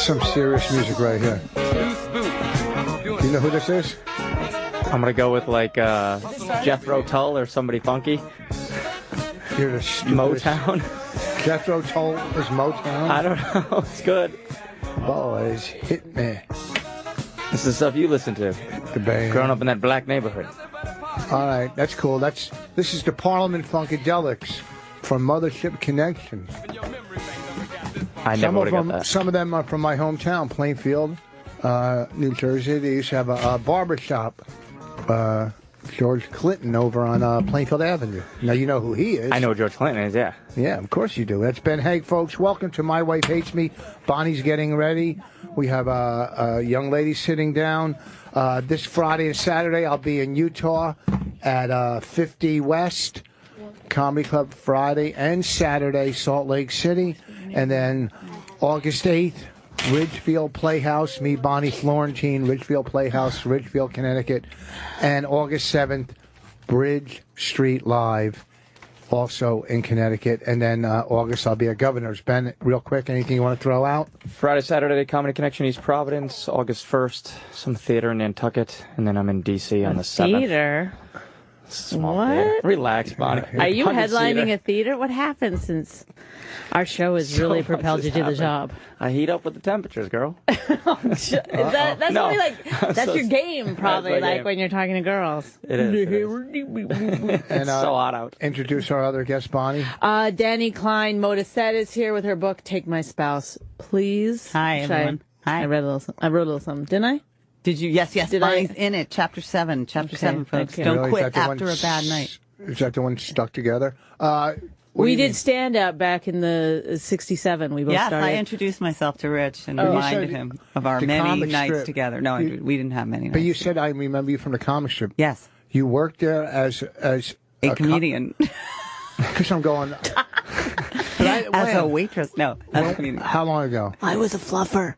some serious music right here. Do you know who this is? I'm gonna go with like Jethro Tull or somebody funky. You're the stupidest. Motown. Jethro Tull is Motown? I don't know. It's good. Boys, hit me. This is stuff you listen to. The band. Growing up in that black neighborhood. All right, that's cool. This is the Parliament Funkadelics from Mothership Connection. I never would have got that. Some of them are from my hometown, Plainfield, New Jersey. They used to have a barber shop, George Clinton, over on Plainfield Avenue. Now you know who he is. I know who George Clinton is, yeah. Yeah, of course you do. That's Ben Haig, folks. Welcome to My Wife Hates Me. Bonnie's getting ready. We have a young lady sitting down. This Friday and Saturday, I'll be in Utah at 50 West Comedy Club Friday and Saturday, Salt Lake City. And then August 8th, Ridgefield Playhouse, me, Bonnie Florentine, Ridgefield Playhouse, Ridgefield, Connecticut. And August 7th, Bridge Street Live, also in Connecticut. And then August, I'll be at Governor's. Ben, real quick, anything you want to throw out? Friday, Saturday, Comedy Connection, East Providence. August 1st, some theater in Nantucket. And then I'm in D.C. on the 7th. Theater? Small What? theater. Relax, Bonnie. Are you 100 headlining seater. a theater? What happened since our show has So really much propelled has you to the happened. job? I heat up with the temperatures, girl. That's No. only like that's So- your game, probably, my like game. when you're talking to girls. It is. And, It's so hot out. Introduce our other guest, Bonnie. Danny Klein Modisette is here with her book "Take My Spouse, Please." Hi, Which I everyone. Hi. I wrote a little something, didn't I? Did you? Yes, yes. Did Bonnie's I- in it. Chapter 7. Chapter Okay, 7, folks. thank you. Don't Really? Is quit that the after one a bad night. Is that the one stuck together? What We do you did mean? stand up back in the '67. We both Yes, started. I introduced myself to Rich and you reminded said him of our the many comic nights strip. together. No, we didn't have many nights. But you said, I remember you from the comic strip. Yes, You worked there as a comedian. Because I'm going. as a waitress. No, as a comedian. How long ago? I was a fluffer.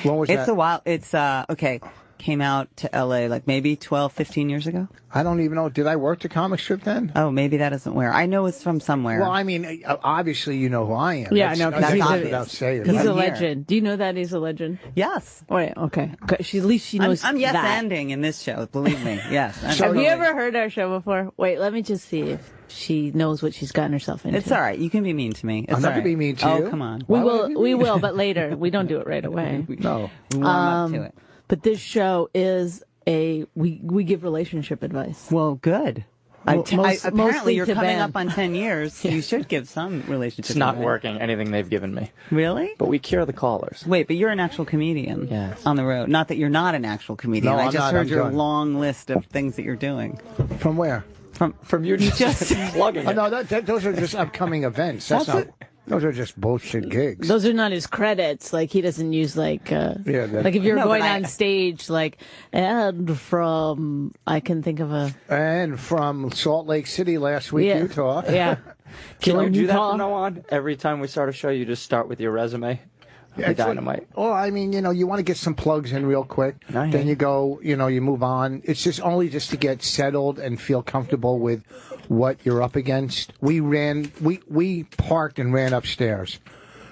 When was It's that? a while. It's, okay. Came out to L.A. like maybe 12, 15 years ago. I don't even know. Did I work the comic strip then? Oh, maybe that isn't where. I know it's from somewhere. Well, I mean, obviously you know who I am. Yeah, I know, 'cause That's he's not a- without saying. He's right? a I'm here. legend. Do you know that he's a legend? yes. Oh, yeah, okay. At least she knows I'm yes that. ending in this show. Believe me. Yes. Have you ever heard our show before? Wait, let me just see if she knows what she's gotten herself into. It's all right. You can be mean to me. It's I'm not all gonna be right. mean to oh, you. Oh, come on. We Why would I be will, mean? but later. We don't do it right away. No. We warm up to it. But this show is we give relationship advice. Well, good. Mostly Apparently, you're to coming Ben. up on 10 years. You should give some relationship It's not advice. working, anything they've given me. Really? But we cure the callers. Wait, but you're an actual comedian Yes. on the road. Not that you're not an actual comedian. No, I I'm just not. heard I'm your done. long list of things that you're doing. From where? From you just plugging Oh, it. no, those are just upcoming events. That's not. Those are just bullshit gigs. Those are not his credits. Like he doesn't use like like if you're No, going but on stage like and from I can think of a And from Salt Lake City last week, yeah Utah. yeah. Can you do that Utah. from now on? Every time we start a show, you just start with your resume? The It's like- dynamite. Well, I mean, you want to get some plugs in real quick. I hear Then you. you go, you move on. It's just only just to get settled and feel comfortable with what you're up against. We parked and ran upstairs.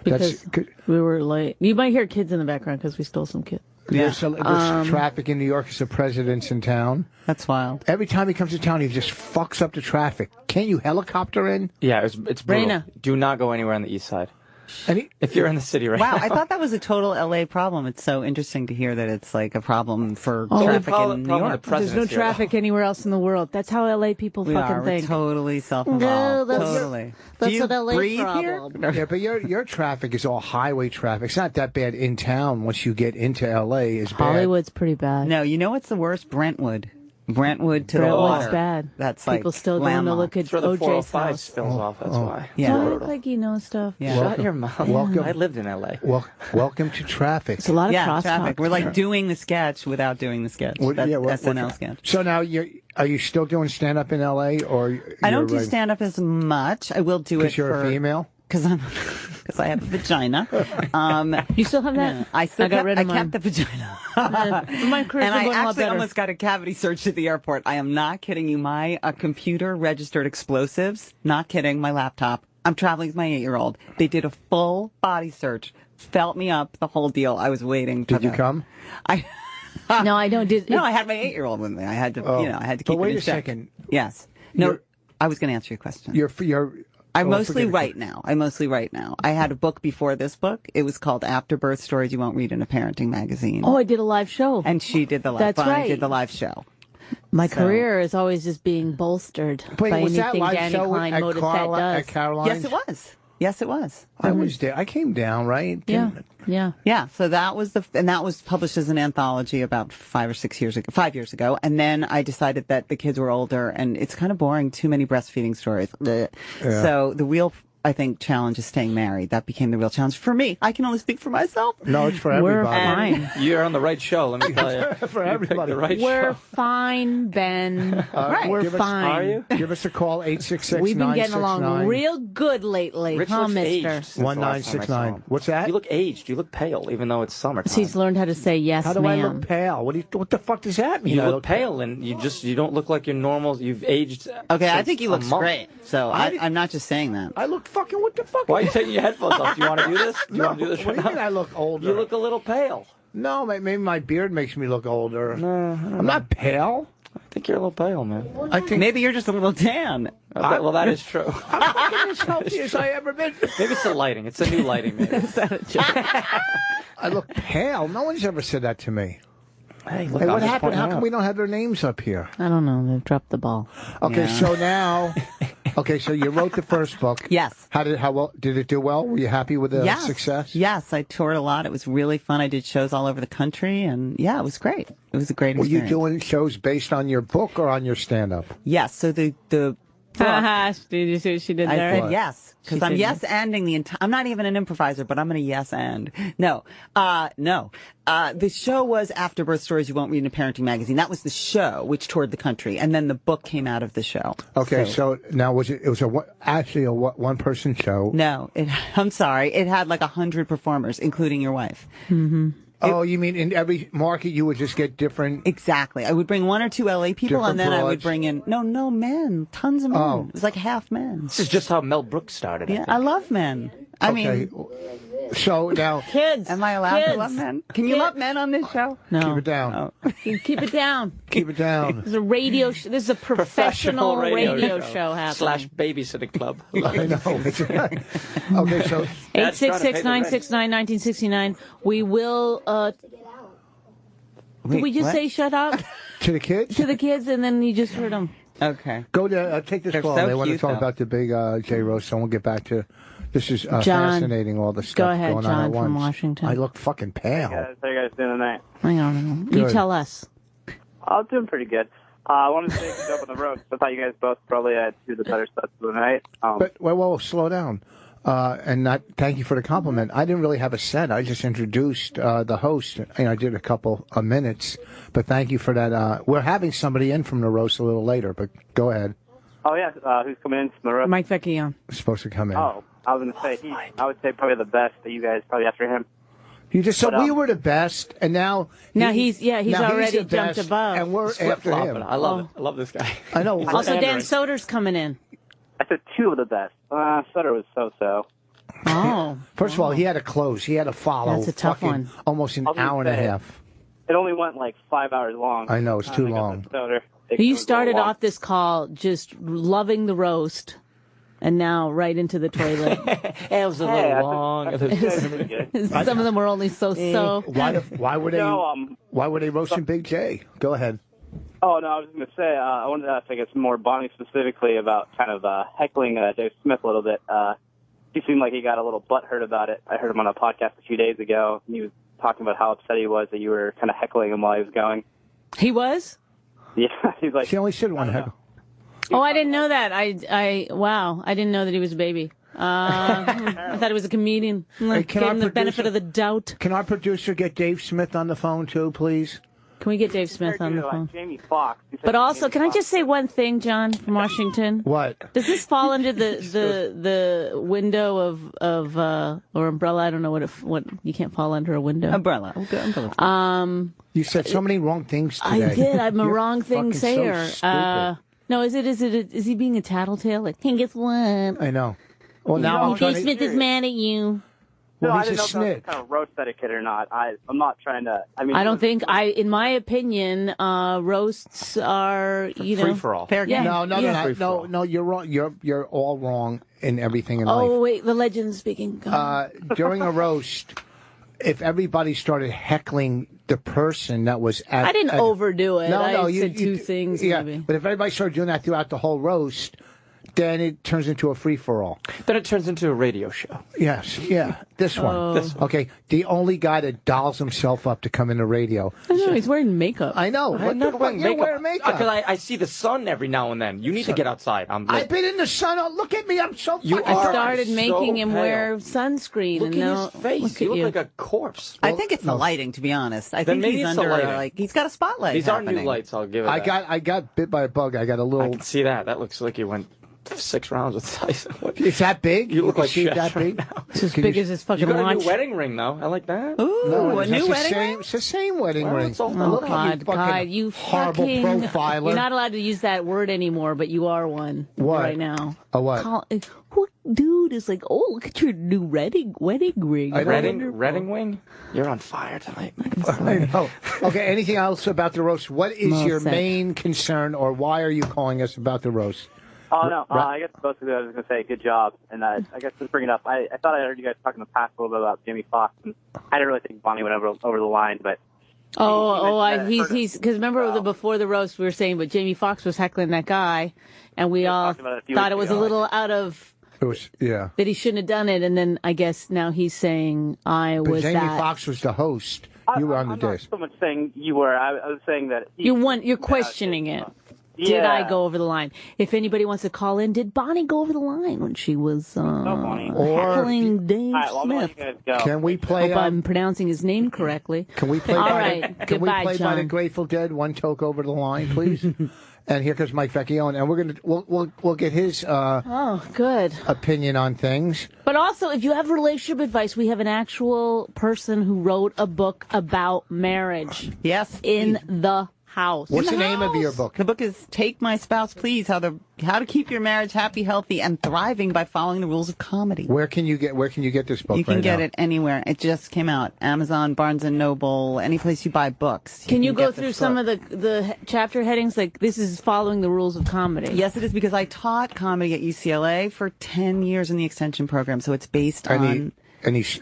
Because we were late. You might hear kids in the background because we stole some kids. There's traffic in New York because the president's in town. That's wild. Every time he comes to town, he just fucks up the traffic. Can't you helicopter in? Yeah, it's brutal. Raina. Do not go anywhere on the east side. And If you're in the city right Wow, now. I thought that was a total LA problem. It's so interesting to hear that it's like a problem for we traffic call it in New problem York. with There's no presidents here, traffic anywhere else in the world. That's how LA people We fucking are. We're think. totally self-involved. No, that's- totally. that's Do you an LA breathe problem. here? yeah, but your traffic is all highway traffic. It's not that bad in town. Once you get into L.A., is bad. Hollywood's pretty bad. No, you know what's the worst? Brentwood. Brentwood to the Brentwood's water. bad. That's like People still going to landlocked. look at That's where the OJ's 405 house. spills off, that's why. Yeah. Don't Brutal. look like you know stuff. Yeah. Shut your mouth. Welcome. I lived in L.A. Welcome to traffic. It's a lot of Yeah, crosstalk. traffic. We're like doing the sketch without doing the sketch. What- That's yeah, what- SNL sketch. So now are you still doing stand up in L.A. or I don't do stand up as much. I will do it because you're for a female? because I have a vagina. You still have that? I still got rid of kept the vagina. My career's And been I going a lot actually better. almost got a cavity search at the airport. I am not kidding you. My computer registered explosives. Not kidding. My laptop. I'm traveling with my 8-year-old. They did a full body search felt me up, the whole deal. I was waiting. Did you come? No, I don't. No, I had my 8-year-old with me. I had to, I had to keep But wait it in a check. second. Yes. No, You're- I was going to answer your question. I oh, mostly forget it. write now. I had a book before this book. It was called Afterbirth Stories You Won't Read in a Parenting Magazine. Oh, I did a live show. And she did the live. That's Bonnie right. did the live show. My So- career is always just being bolstered Wait, by was that anything live Danny show Klein at Motorset does. at Caroline's? Yes, it was. Yes, it was. I was there. I came down, right? Yeah, Didn't- yeah. Yeah, so that was that was published as an anthology about 5 years ago. And then I decided that the kids were older and it's kind of boring, too many breastfeeding stories. Blech. Yeah. So the real, I think, challenge is staying married. That became the real challenge for me. I can only speak for myself. No, it's for We're everybody. fine. You're on the right show, let me tell you. For You picked everybody. the right We're show. fine, Ben. We're give us- fine. Are you? Give us a call, 866-969. We've been getting along real good lately, Rich huh, looks mister? aged since the last time I saw 1969. him. What's that? You look aged. You look pale, even though it's summertime. He's learned how to say yes, How do ma'am. I look pale? What the fuck does that mean? You I look pale, and you don't look like you're normal. You've aged. Okay, I since think he a looks month. great. So I'm not just saying that. I look fucking, what the fuck? Why are you taking your headphones off? Do you want to do this? Do you want to do this What do right you mean now? I look older? You look a little pale. No, maybe my beard makes me look older. No, I'm not pale. I think you're a little pale, man. I think Maybe you're just a little tan. Well, that is true. I'm fucking as healthy as I ever been. Maybe it's the lighting. It's a new lighting. Maybe. I look pale. No one's ever said that to me. Hey, look, Hey, I'm what just happened? pointing How it come out. we don't have their names up here? I don't know. They've dropped the ball. Okay, Yeah. so now, so you wrote the first book. Yes. How well did it do? Well, were you happy with the Yes. success? Yes, I toured a lot. It was really fun. I did shows all over the country, and yeah, it was great. It was a great Were you experience. doing shows based on your book or on your stand-up? Yes. So the book. Haha, did you see what she did I there? said yes because She I'm did. yes-anding the entire. I'm not even an improviser, but I'm going to yes-and. No. The show was Afterbirth Stories You Won't Read in a Parenting Magazine. That was the show, which toured the country, and then the book came out of the show. Okay, so now it was actually a one-person show? No, I'm sorry. It had like 100 performers, including your wife. Oh, you mean in every market you would just get different? Exactly. I would bring 1 or 2 LA people, Different and then I would broads? bring in no men, tons of men. Oh. It was like half men. This is just how Mel Brooks started. Yeah, I love men. I mean, so now Kids. am I allowed Kids. to love men? Can you love men on this show? No. keep it down. Keep it down. Keep it down. This is a radio. This is a professional radio show happening. / babysitting club. I know. It's right. Okay, so 866-969-1969. We will. Did we just what? say shut up to the kids, to the kids, and then you just heard them? Okay. go to take this They're call. so They want to cute, talk though. about the big J roast. So we'll get back to. This is John, fascinating. All the stuff go ahead, going on John at from once. Washington. I look fucking pale. Guys, how you guys doing tonight? I don't know. You Good. tell us. I'm doing pretty good. I wanted to say good job on the road. I thought you guys both probably had 2 of the better sets of the night. But whoa, slow down. And not thank you for the compliment. I didn't really have a set. I just introduced the host. I did a couple of minutes, but thank you for that. We're having somebody in from the roast a little later, but go ahead. Oh, yeah. Who's coming in from the road? Mike Vecchione. Supposed to come in. Oh, I was going to say, I would say probably the best that you guys probably after him. You just so But, we were the best, and now He's already the jumped best, above. and we're after Flip-flopping. him. I love it. I love this guy. I know. Also, Dan Pandering. Soder's coming in. I said 2 of the best. Sutter was so-so. Oh. First of all, he had to close. He had to follow. That's a tough fucking one. Almost an I was gonna hour and a say, half. It only went like 5 hours long. I know, it's too long. You started off this call just loving the roast, and now right into the toilet. It was a Hey, little long. Some of them were only so. Why were they? No, Why were they roasting Big J? Go ahead. Oh, no, I was going to say, I wanted to ask, I guess, more Bonnie specifically about kind of heckling Dave Smith a little bit. He seemed like he got a little butthurt about it. I heard him on a podcast a few days ago. He was talking about how upset he was that you were kind of heckling him while he was going. He was? Yeah, he's like... She only said one heckle. Oh, I didn't know that. Wow, I didn't know that he was a baby. I thought he was a comedian. Hey, Gave him the benefit of the doubt. Can our producer get Dave Smith on the phone too, please? Can we get Dave Smith on the phone? Like Jamie Foxx. He said But also, Jamie can I Foxx. just say one thing, John, from Washington? What? Does this fall under the window of or umbrella? I don't know what you can't fall under a window. Umbrella. Okay, umbrella. You said so many wrong things today. I did. I'm a You're wrong thing fucking sayer. So stupid. No, is he being a tattletale? Like, hey, guess what? I know. Well, now I'm Dave trying to, Smith is mad at you. No, Well, I he's didn't know a if that was snitch. kind of roast etiquette or not. I'm not trying to. I mean, I don't think in my opinion, roasts are Free for all. Fair game. No, no, Yeah. no, you're wrong. You're all wrong in everything in life. Oh wait, the legend's speaking. Go ahead. During a roast, if everybody started heckling the person that was at, I didn't overdo it. I you said two things Yeah, maybe. but if everybody started doing that throughout the whole roast, then it turns into a free for all. Then it turns into a radio show. Yes, yeah, this one. This one. Okay, the only guy that dolls himself up to come into radio. I know he's wearing makeup. I know. I'm not wearing you're makeup. wearing makeup. Because I see the sun every now and then. You need to get outside. I've been in the sun. Oh, look at me. I'm so You fucking I are started so making him pale. wear sunscreen, Look and at now his face. look You at look like a corpse. I think it's the lighting, to be honest. I Then think maybe he's it's the under lighting. he's got a spotlight. These are happening. new lights. I'll give it. I that. got bit by a bug. I got a I little. can see that. That looks like you went 6 rounds with Tyson. What- It's that big? You look can like see it Chef that big? right now. it's as Can big you- as his You fucking got a watch. new wedding ring though. I like that. Ooh, No, a it's new the wedding same. ring? It's the same wedding Well, ring. it's all- Oh Look at God, God, you horrible fucking profiler. You're not allowed to use that word anymore, but you are one What? right now. A what? What dude is like? Oh, look at your new wedding ring. I don't Redding wing. You're on fire tonight. I know. Okay, anything else about the roast? What is Well your said. main concern, or why are you calling us about the roast? Oh, no. I guess basically I was going to say good job. And I guess to bring it up, I thought I heard you guys talk in the past a little bit about Jamie Foxx. And I didn't really think Bonnie went over the line, but. He's because remember before the roast we were saying, but Jamie Foxx was heckling that guy, and we all talked about it a few thought it weeks was a ago. little out of It was, yeah. that he shouldn't have done it, and then I guess now he's saying I But was Jamie that. Foxx was the host. You were on the I'm not disc. so much saying you were. I was saying that. You're questioning it. Did Yeah. I go over the line? If anybody wants to call in, did Bonnie go over the line when she was Bonnie. heckling Dave All right, well, I'm gonna Smith? let you guys go. Can we play? Hope I'm pronouncing his name correctly. Can we play? All by right, the, can we goodbye, play by the John. Grateful Dead? One toke over the line, please. And here comes Mike Vecchione, and we'll get his Oh, good. opinion on things. But also, if you have relationship advice, we have an actual person who wrote a book about marriage Yes. in the house. What's the name of your book? The book is "Take My Spouse, Please: How to Keep Your Marriage Happy, Healthy, and Thriving by Following the Rules of Comedy." Where can you get this book? You can right get now? it anywhere. It just came out. Amazon, Barnes and Noble, any place you buy books. Can you go get through this some book. of the chapter headings? Like, this is following the rules of comedy. Yes, it is, because I taught comedy at UCLA for 10 years in the extension program, so it's based on...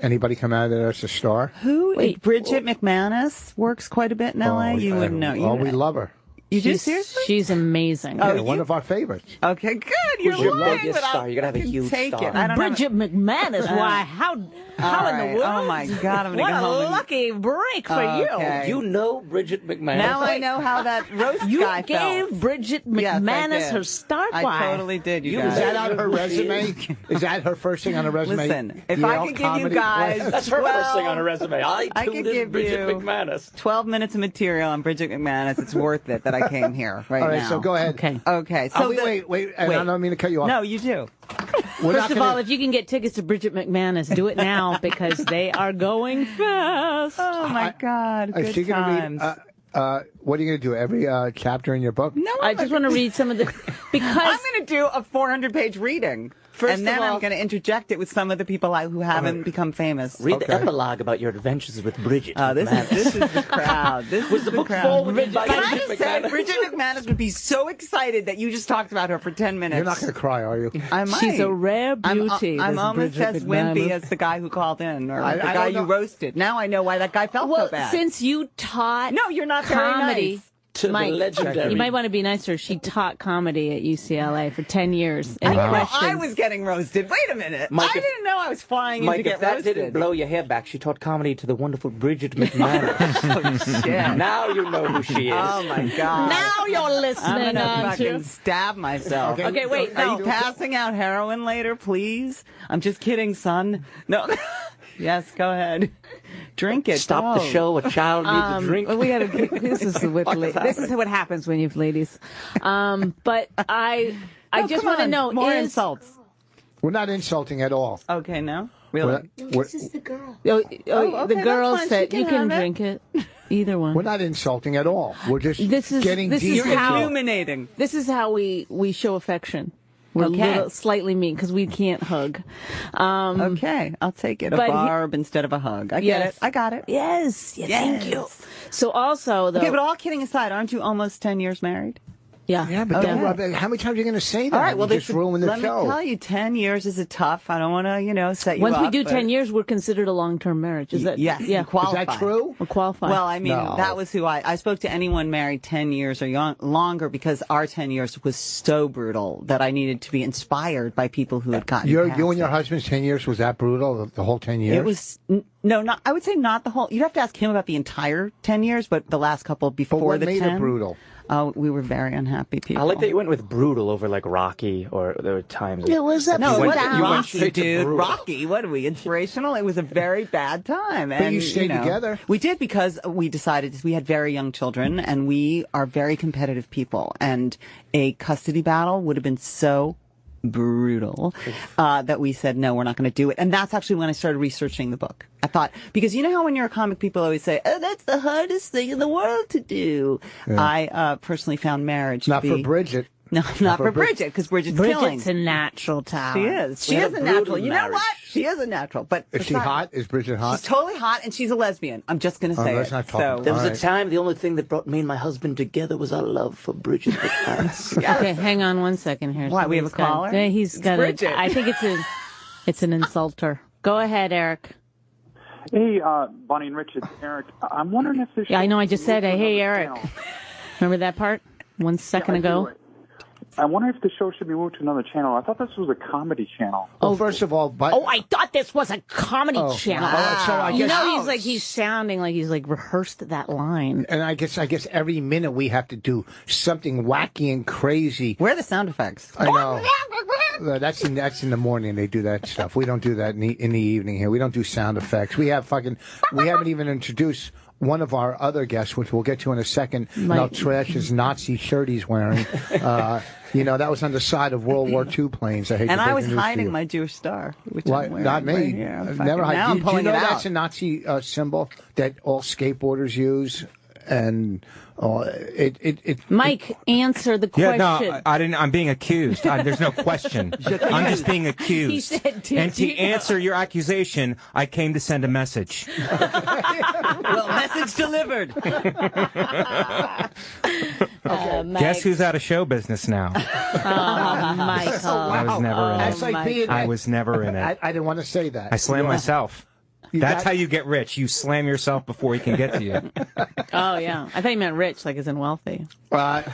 Anybody come out of there as a star? Who? Wait, Bridget McManus works quite a bit in LA. You wouldn't know. Oh, we love her. You do? She's, Seriously? she's amazing. Yeah, one of our favorites. Okay, good. You're your lying, biggest but star? You gotta have a can huge take star. It. I don't Bridget McManus. Why? How in right. the world? Oh, my God, I'm gonna what go a home and- lucky break for Okay. You know Bridget McManus. Now I know how that roast you. guy You gave felt. Bridget Yes, I McManus did. her start. I Why? totally did, you Is guys. that on her resume? Is that her first thing on her resume? Listen, if I Yale could give you comedy guys- class? That's her first Well, thing on her resume. I I could tutored give Bridget you- McManus. 12 minutes of material on Bridget McManus. It's worth it that I came here right All right, now. so go ahead. Okay. Okay, so wait. And I don't mean to cut you off. No, you do. We're First not of gonna- all, if you can get tickets to Bridget McManus, do it now because they are going fast. Oh my God, is good she gonna times. read? What are you going to do? Every chapter in your book? No, I just want to read some of the because I'm going to do a 400-page reading. First and then of all- I'm going to interject it with some of the people who haven't become famous. Read Okay. the epilogue about your adventures with Bridget. This McManus. is the crowd. This Was is the the book crowd. forwarded by Can I Bridget just say, McManus? Bridget McManus would be so excited that you just talked about her for 10 minutes. You're not going to cry, are you? I might. she's a rare I'm beauty. this almost Bridget as wimpy McManus. as the guy who called in, or I the guy don't you know. roasted. Now I know why that guy felt Well, so bad. since you taught No, you're not very comedy. nice. To the Mike, legendary. you might want to be nicer. She taught comedy at UCLA for 10 years. Any questions? I was getting roasted. Wait a minute. Mike, I if- didn't know I was flying in Mike, to get if that roasted. didn't blow your hair back, she taught comedy to the wonderful Bridget McManus. Shit. Now you know who she is. Oh my God. Now you're I'm listening, gonna aren't you? fucking stab myself. Okay, wait, Are no. you passing out heroin later, please? I'm just kidding, son. No. Yes, go ahead. Drink it. Stop the Go. show. A child needs a drink. We gotta. This is what happens when you have ladies. But I No, just come want to on. know more is insults. We're not insulting at all. Okay, no, really. We're, the girl. okay, the girl that's fine. said She you can can have it." drink it. Either one. we're not insulting at all. We're just This is- getting this is deep You're how- into it. illuminating. This is how we show affection. We're Okay. a little slightly mean because we can't hug. Okay, I'll take it. A but he- barb instead of a hug. I get Yes. it. I got it. Yes. Yeah, thank you. Yes. So also, though. Okay, but all kidding aside, aren't you almost 10 years married? yeah. Yeah, but don't rub it. How many times are you going to say that? All right, well, you just ruin the let show. me tell you, 10 years is a tough. I don't want to, set you Once up. we do but- 10 years, we're considered a long-term marriage. Is that? Yes, Yeah. you qualify. Is that true? We're qualified. Well, I mean, No. that was who I spoke to anyone married 10 years or longer because our 10 years was so brutal that I needed to be inspired by people who had gotten past You and your it. husband's 10 years, was that brutal, the whole 10 years? It was, no, not, I would say not the whole, you'd have to ask him about the entire 10 years, but the last couple before But what the made 10. it brutal? We were very unhappy people. I like that you went with brutal over like Rocky, or there were times. Yeah, was that? No, You it went- wasn't you went Rocky, straight to dude. brutal. Rocky, what are we, inspirational? It was a very bad time. And, you stayed together? We did because we decided we had very young children and we are very competitive people. And a custody battle would have been so brutal that we said, no, we're not going to do it. And that's actually when I started researching the book. I thought, because you know how when you're a comic, people always say, oh, that's the hardest thing in the world to do. Yeah. I personally found marriage Not to be... for Bridget. No, not for Brid- Bridget, because Bridget's killing. Bridget's a natural talent. She is. She We is had a a brutal natural. You know marriage. what? She is a natural. But Is she besides- hot? Is Bridget hot? She's totally hot, and she's a lesbian. I'm just going to say let's it. not talk so, about There was All a right. time the only thing that brought me and my husband together was our love for Bridget McManus. Okay, hang on one second here. Why, we have a Somebody's got- caller? Yeah, he's It's got Bridget. I think it's an insulter. Go ahead, Eric. Hey, Bonnie and Rich, it's Eric. I'm wondering if this. Yeah, I know. I show just should said, move to hey, another Eric. channel. Remember that part? 1 second I ago. do. I wonder if the show should be moved to another channel. I thought this was a comedy channel. Well, first of all, but Oh, I thought this was a comedy channel. so I You guess, know, he's sounding like he's like rehearsed that line. and I guess every minute we have to do something wacky and crazy. Where are the sound effects? I know. That's in the morning they do that stuff. We don't do that in the evening here. We don't do sound effects. We haven't even introduced one of our other guests, which we'll get to in a second, about Trash's Nazi shirt he's wearing. That was on the side of World War II planes. I hate And to I break was the news to hiding you. my Jewish star, which Why, I'm wearing not me. right here. I'm Never fucking- hide. now Do I'm you pulling know it that's out. a Nazi symbol that all skateboarders use? And Mike, answer the Yeah, question. no, I didn't. I'm being accused. There's no question. I'm just being accused. He said, "Did and to you know?" answer your accusation, I came to send a message. Well, message delivered. Mike. Guess who's out of show business now? Michael. I was never in That's it. like being. I was never in it. I didn't want to say that. I slammed myself. That's got- how you get rich. You slam yourself before he can get to you. Oh, yeah. I thought you meant rich, like as in wealthy. I-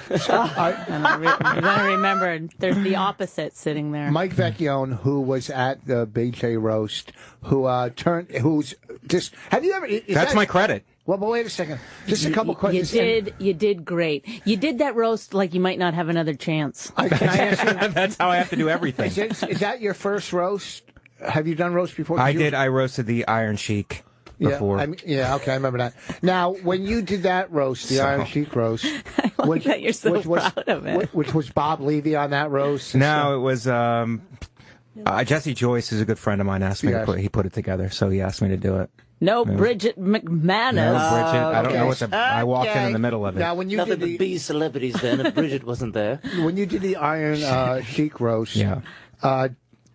And then I remembered there's the opposite sitting there. Mike Vecchione, who was at the BJ roast, who's just. Have you ever? That's my credit. Well, but wait a second. Just a couple questions. You did great. You did that roast like you might not have another chance. Can I ask you? That's how I have to do everything. Is that your first roast? Have you done roast before? I did. I roasted the Iron Sheik before. Yeah, okay, I remember that. Now, when you did that roast, the Iron Sheik roast, which, that you're so which was, proud of it. Which was Bob Levy on that roast? No, it was Jesse Joyce, who's a good friend of mine, asked me Yes. to he put it together, so he asked me to do it. No, Bridget McManus. No, Bridget, I don't know what okay. I walked in the middle of it. Now, when you Nothing did but B celebrities then if Bridget wasn't there. when you did the Iron Sheik roast, Yeah.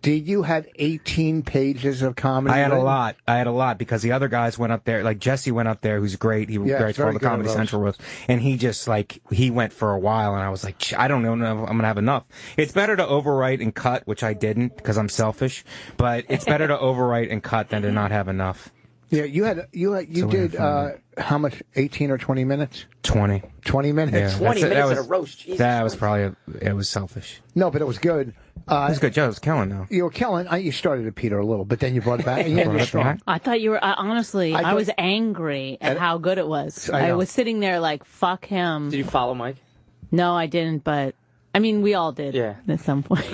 Did you have 18 pages of comedy? I had a written? lot. I had a lot because the other guys went up there. Like Jesse went up there, who's great. He Yeah, writes for very all the good at Comedy roast. Central roast, and he just he went for a while, and I was like, I don't know if I'm gonna have enough. It's better to overwrite and cut, which I didn't because I'm selfish. But it's better to overwrite and cut than to not have enough. Yeah, you So did we had how much? 18 or 20 minutes? 20. 20 minutes. Yeah, 20 that minutes was, at a roast. Jesus That was probably it was selfish. No, but it was good. It was good. Joe was killing though. You were killing. You started at Peter a little, but then you brought it back. And you Brought ended it strong. back. I thought you were, honestly, I I thought- was angry at how good it was. I I know. was sitting there like, fuck him. Did you follow Mike? No, I didn't, but I mean, we all did Yeah. at some point.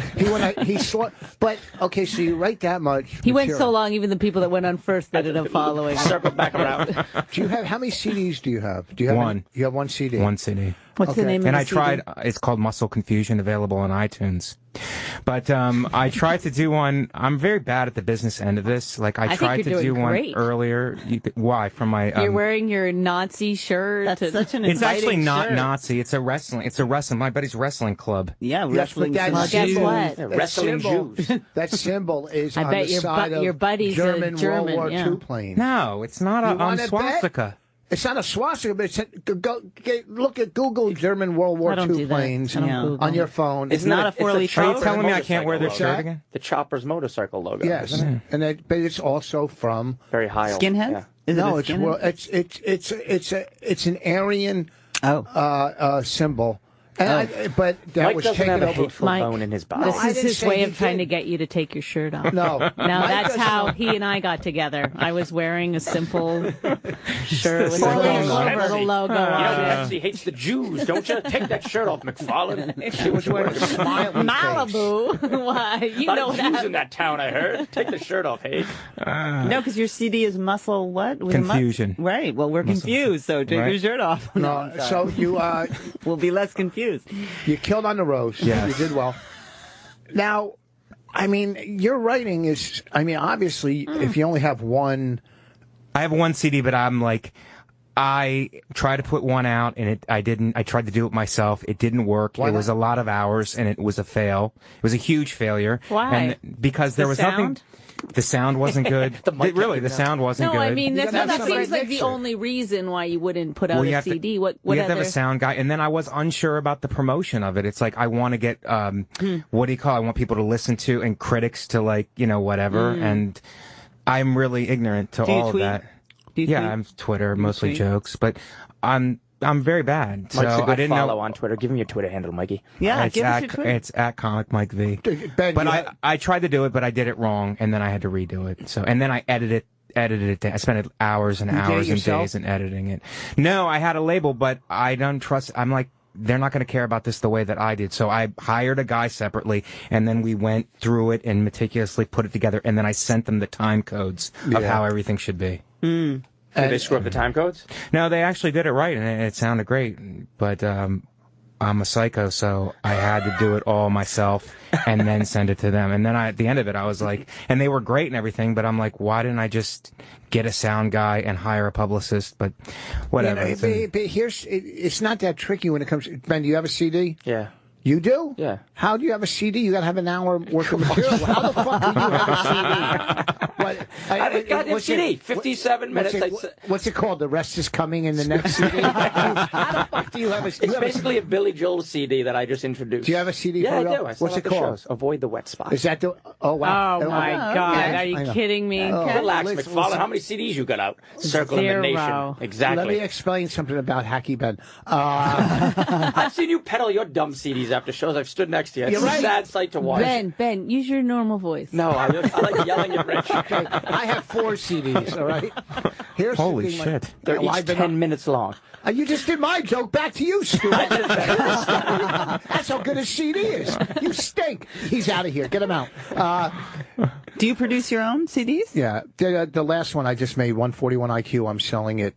But okay, so you write that much. He went so material. long, even the people that went on first ended up following. Circle back around. Do you have how many CDs do you have? Do you have One. You have one CD. One CD. What's the name of And the I CD? tried, it's called Muscle Confusion, available on iTunes. But I tried to do one. I'm very bad at the business end of this. Like, I think tried you're to doing do one great. earlier. Why? From my. You're wearing your Nazi shirt. That's such an It's actually inviting not shirt. Nazi. It's a wrestling. My buddy's wrestling club. Yeah, Yes, wrestling. but that Well, guess symbol- what? that Wrestling symbol- Jews. That symbol is I on bet the your side of your buddy's a German German, World War yeah. II plane. No, it's not You a wanna bet? swastika. It's not a swastika, but look at Google German World War I don't II do that. planes I don't Yeah. Google. on your phone. It's not a It's the four-leaf Are you Chopper's telling me I can't wear motorcycle their logo. shirt again? The Chopper's motorcycle logo. Yes, isn't it? but it's also from. Very high. Skinheads? Yeah. Is No, it it's a skinhead? it's an Aryan Oh. symbol. And but that Mike was doesn't taken have a over. hateful Mike, bone in his body. This I is didn't his say way he of trying to did. get you to take your shirt off. No, Now Mike that's doesn't how know. he and I got together. I was wearing a simple shirt with a Four-leaf little logo You know, on it. Pepsi hates the Jews, don't you? Take that shirt off, McFarlane. She was wearing a smiley face. Malibu. Why? You A lot know of Jews that. in that town, I heard. Take the shirt off, hey. No, because your CD is muscle what? With a Confusion. Right. Well, we're confused, so take your Right. shirt off. No, I'm sorry. so We'll be less confused. you killed on the roast. Yes. You did well. Now, I mean, your writing is. I mean, obviously, if you only have one. I have one CD, but I'm like, I tried to put one out, and I didn't. I tried to do it myself. It didn't work. Why It was not? a lot of hours, and it was a fail. It was a huge failure. Why? And because there The was sound? nothing. The sound wasn't good. mic the sound wasn't No, good. I mean You that's, gotta have that somebody seems like the mixer. only reason why you wouldn't put out Well, you a have to- CD. What we have to other? have a sound guy, and then I was unsure about the promotion of it. It's like I want to get what do you call it? I want people to listen to and critics to like whatever, and I'm really ignorant to Do you all tweet? of that. Do you Yeah, tweet? I'm Twitter, mostly tweet? jokes, but I'm very bad. Mike's so a good I didn't follow know. on Twitter. Give him your Twitter handle, Mikey. Yeah, it's give us at, your Twitter. it's at Comic Mike V. Ben, But you I tried to do it, but I did it wrong, and then I had to redo it. So and then I edited it. I spent hours and You did it hours and yourself? days in editing it. No, I had a label, but I don't trust. I'm like, they're not going to care about this the way that I did. So I hired a guy separately, and then we went through it and meticulously put it together, and then I sent them the time codes of how everything should be. Did they screw up the time codes? No, they actually did it right, and it sounded great. But I'm a psycho, so I had to do it all myself and then send it to them. And then at the end of it, I was like, and they were great and everything, but I'm like, why didn't I just get a sound guy and hire a publicist? But whatever. but here's it's not that tricky when it comes. Ben, do you have a CD? Yeah. You do? Yeah. How do you have a CD? You got to have an hour worth of material. How the fuck do you have a CD? What, I have a goddamn what's CD. it- 57 what's minutes. What's it called? The rest is coming in the next CD. How the fuck do you have a? It's basically a Billy Joel CD that I just introduced. Do you have a CD? Yeah, for I real? do. I sell What's at it the called? shows. Avoid the wet spots. Is that the? Oh wow! Oh my God! Yes, Are I you know. kidding me? Relax, listen, McFarlane. listen. How many CDs you got out? Circling the nation. Zero. Exactly. Let me explain something about Hacky Ben. I've seen you peddle your dumb CDs after shows. I've stood next to you. It's You're a right. sad sight to watch. Ben, use your normal voice. No, I like yelling at Rich. Okay, I have 4 CDs. All right. Here's the Holy thing, like- shit. They're Well, each I've been 10 minutes long. You just did my joke. Back to you, Stu. That's how good a CD is. You stink. He's out of here. Get him out. Do you produce your own CDs? Yeah. The last one I just made, 141 IQ, I'm selling it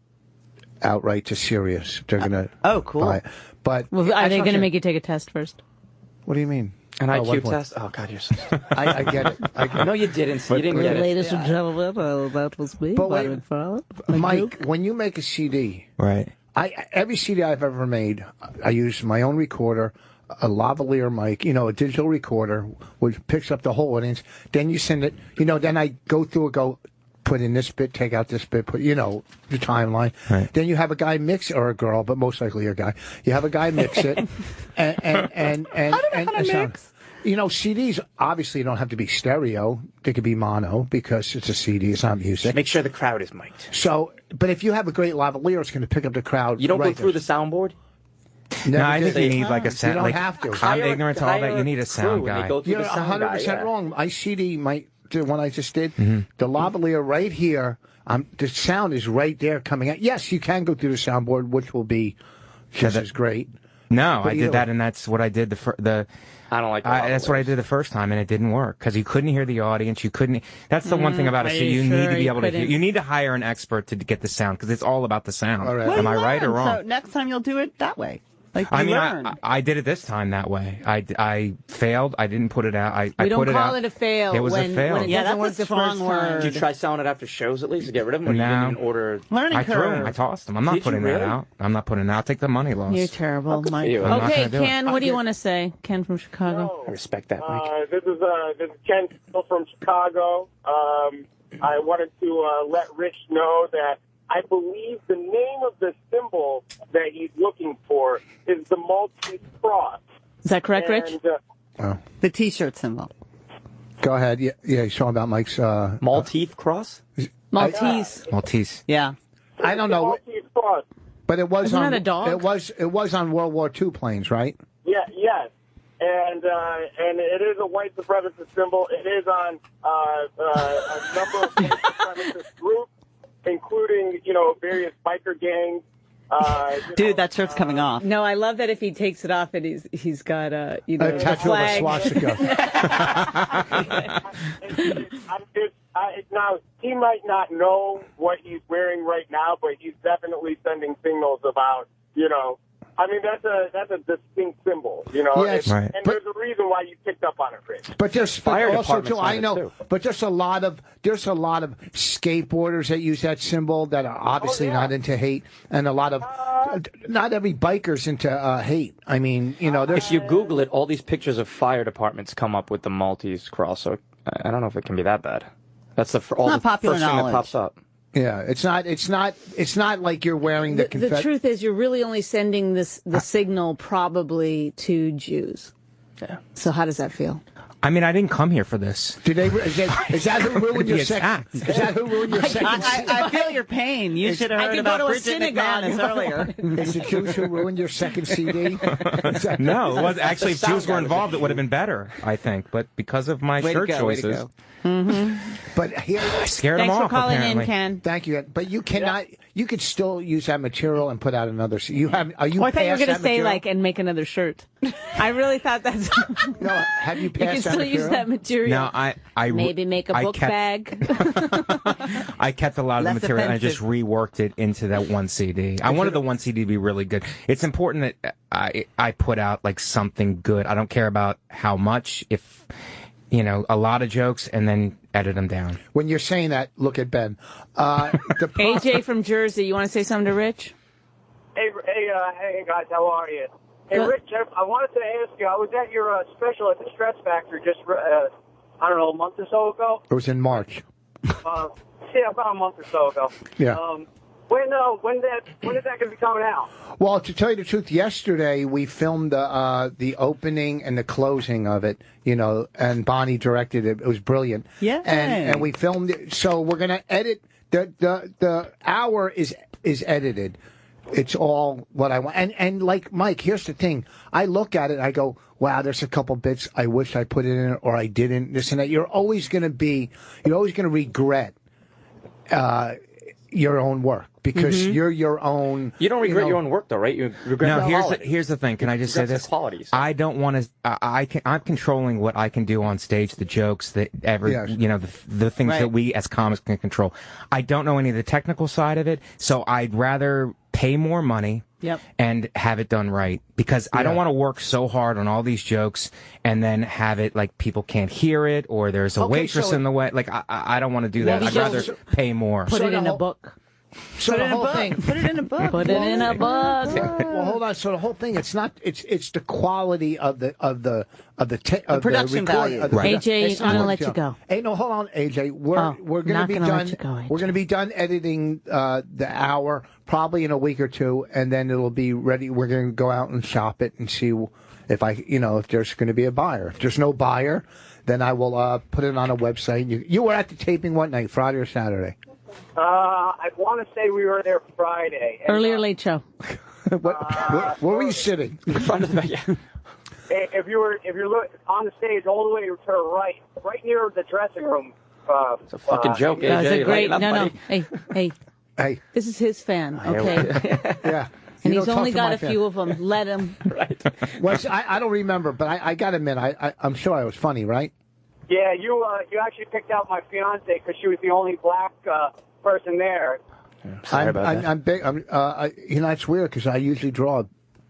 outright to Sirius. They're going to Oh, cool. buy it. But Well, are that's they what going to I'm make you take a test first? What do you mean? An Oh, IQ what one? test? Oh, God, you're so I get it. No, you didn't. You didn't get it. Ladies and gentlemen, that was me, But wait, McFarlane. Mike, when you make a CD, Right. every CD I've ever made, I use my own recorder, a lavalier mic, a digital recorder, which picks up the whole audience. Then you send it, then I go through it, put in this bit, take out this bit, put, the timeline. Right. Then you have a guy mix, or a girl, but most likely a guy. You have a guy mix it, and mix? CDs obviously don't have to be stereo; they could be mono because it's a CD, it's not music. Make sure the crowd is mic'd. So, but if you have a great lavalier, it's going to pick up the crowd. You don't right go through there. the soundboard? No, I think did. you need like a sound. You don't like, have to. I'm Hire a- ignorant to all that. hire You need a crew sound and they guy. go through You're the sound 100% guy, yeah. wrong. My CD, the one I just did, the lavalier right here, the sound is right there coming out. Yes, you can go through the soundboard, which will be just as great. No, But I either did that, way. and that's what I did I don't like the that's what I lavaliers. did the first time, and it didn't work because you couldn't hear the audience. You couldn't. That's the one thing about it. are So you you need sure to be you able to. couldn't? You need to hire an expert to get the sound because it's all about the sound. All right. Well, Am I you right or learn, wrong? So next time you'll do it that way. Like, I you mean, learn. I did it this time that way. I failed. I didn't put it out. I We don't put it call out. it a fail. It was when, a fail. When it Yeah, doesn't that's a work the strong first time. word. Did you try selling it after shows at least to get rid of them, or you No. didn't even order? Learning I threw curve. them. I tossed them. I'm not Did you putting that really? out. I'm not putting it out. I'll take the money loss. You're terrible, Mike. you. I'm not Okay, gonna do it. Ken, what do you want to say? Ken from Chicago. I respect that, Mike. This is Ken from Chicago. I wanted to let Rich know that I believe the name of the symbol that he's looking for is the Maltese cross. Is that correct, Rich? And, The T-shirt symbol. Go ahead. Yeah, you're talking about Mike's. Maltese cross? Maltese. Maltese. Yeah. I don't the know, Maltese cross. but it was Isn't on that a dog? It was on World War II planes, right? Yeah, yes. And it is a white supremacist symbol. It is on a number of white supremacist groups, including, various biker gangs. Dude, that shirt's coming off. No, I love that if he takes it off and he's got a A the tattoo of a flag. swastika. Now, he might not know what he's wearing right now, but he's definitely sending signals about, I mean, that's a distinct symbol, Yes, right. And there's a reason why you picked up on it, Rich. But there's Fire also departments too. I have it, know, too. but there's a lot of skateboarders that use that symbol that are obviously not into hate, and a lot of not every biker's into hate. I mean, there's If you Google it, all these pictures of fire departments come up with the Maltese cross. So I don't know if it can be that bad. That's the not popular first thing that knowledge. pops up. yeah, it's not like you're wearing the. The truth is, you're really only sending the signal probably to Jews. Yeah. So how does that feel? I mean, I didn't come here for this. Is that who ruined your The second? attack. Is that who ruined your second? I feel your pain. You should have I heard could go about to a Bridget synagogue. McManus earlier. Is the Jews who ruined your second CD? No, it was actually if Jews were involved, it would have been better, I think. But because of my Way to shirt go, way to choices, go. But here, I scared Thanks them for off. calling apparently. in, Ken. thank you. But you cannot. You could still use that material and put out another. You have. Are you? Oh, I thought you were past going to that say material? and make another shirt. I really thought that's. No. Have you You passed can that still material? use that material. No, I Maybe make a I book kept, bag. I kept a lot of the Less material and I just offensive. reworked it into that one CD. I wanted the one CD to be really good. It's important that I put out like something good. I don't care about how much. If a lot of jokes and then edit them down. When you're saying that, look at Ben. AJ from Jersey, you want to say something to Rich? Hey, guys, how are you? Hey, Good. Rich, I wanted to ask you, I was at your special at the Stress Factor just, I don't know, a month or so ago. It was in March. Yeah, about a month or so ago. Yeah. When is that going to be coming out? Well, to tell you the truth, yesterday we filmed the opening and the closing of it. And Bonnie directed it. It was brilliant. Yay. And we filmed it. So we're gonna edit the hour is edited. It's all what I want. And like Mike, here's the thing. I look at it. I go, wow, there's a couple bits I wish I put it in or I didn't. This and that. You're always gonna regret your own work because you're your own. You don't regret your own work, though, right? You regret No, the here's quality. here's the thing. Can I just say Regrets this? the qualities. I don't want to. I'm controlling what I can do on stage, the jokes that Yes. the things Right. that we as comics can control. I don't know any of the technical side of it, so I'd rather pay more money. Yep. And have it done right because I don't want to work so hard on all these jokes and then have it like people can't hear it or there's a Okay, waitress so- in the way. Like I don't want to do Well, that. I'd so- rather pay more. Put So it the in a whole- book. So Put the it in a whole book. thing. Put it in a book. Put it in a book. Well, hold on. So the whole thing, it's not. It's the quality of the production value. AJ, I'm gonna let you go. Hey, no, hold on, AJ. We're Oh, gonna not be gonna done. let you go, AJ. We're gonna be done editing the hour probably in a week or two, and then it'll be ready. We're gonna go out and shop it and see if if there's going to be a buyer. If there's no buyer, then I will put it on a website. You were at the taping what night? Friday or Saturday? I want to say we were there Friday. And, Early or late show? Where were you sitting? Front of the back, yeah. If you're on the stage all the way to the right near the dressing room. It's a fucking joke, AJ. That's a Lighten great. up, No. buddy. Hey. Hey, This is his fan, okay? yeah. And You he's don't only talk to got my a fan. few of them. Let him. Well, I don't remember, but I got to admit, I'm sure I was funny, right? Yeah, you actually picked out my fiance because she was the only black person there. Sorry about that. I'm big. It's weird because I usually draw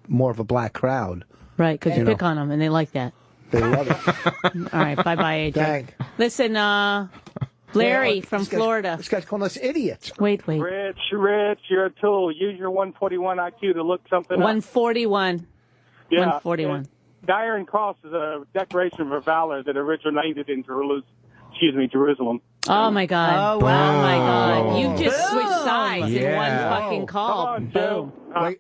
more of a black crowd. Right, because you know. pick on them, and they like that. They love it. All right, bye-bye, AJ. Dang. Listen, Larry from Florida. This guy's calling us idiots. Wait. Rich, you're a tool. Use your 141 IQ to look something up. 141. Yeah. 141. The Iron Cross is a declaration for valor that originated in Jerusalem. Oh, my God. Oh, wow. Oh, my God. Boom. You just switched sides in one Yeah. fucking call. Come on, Joe. Boom. Wait,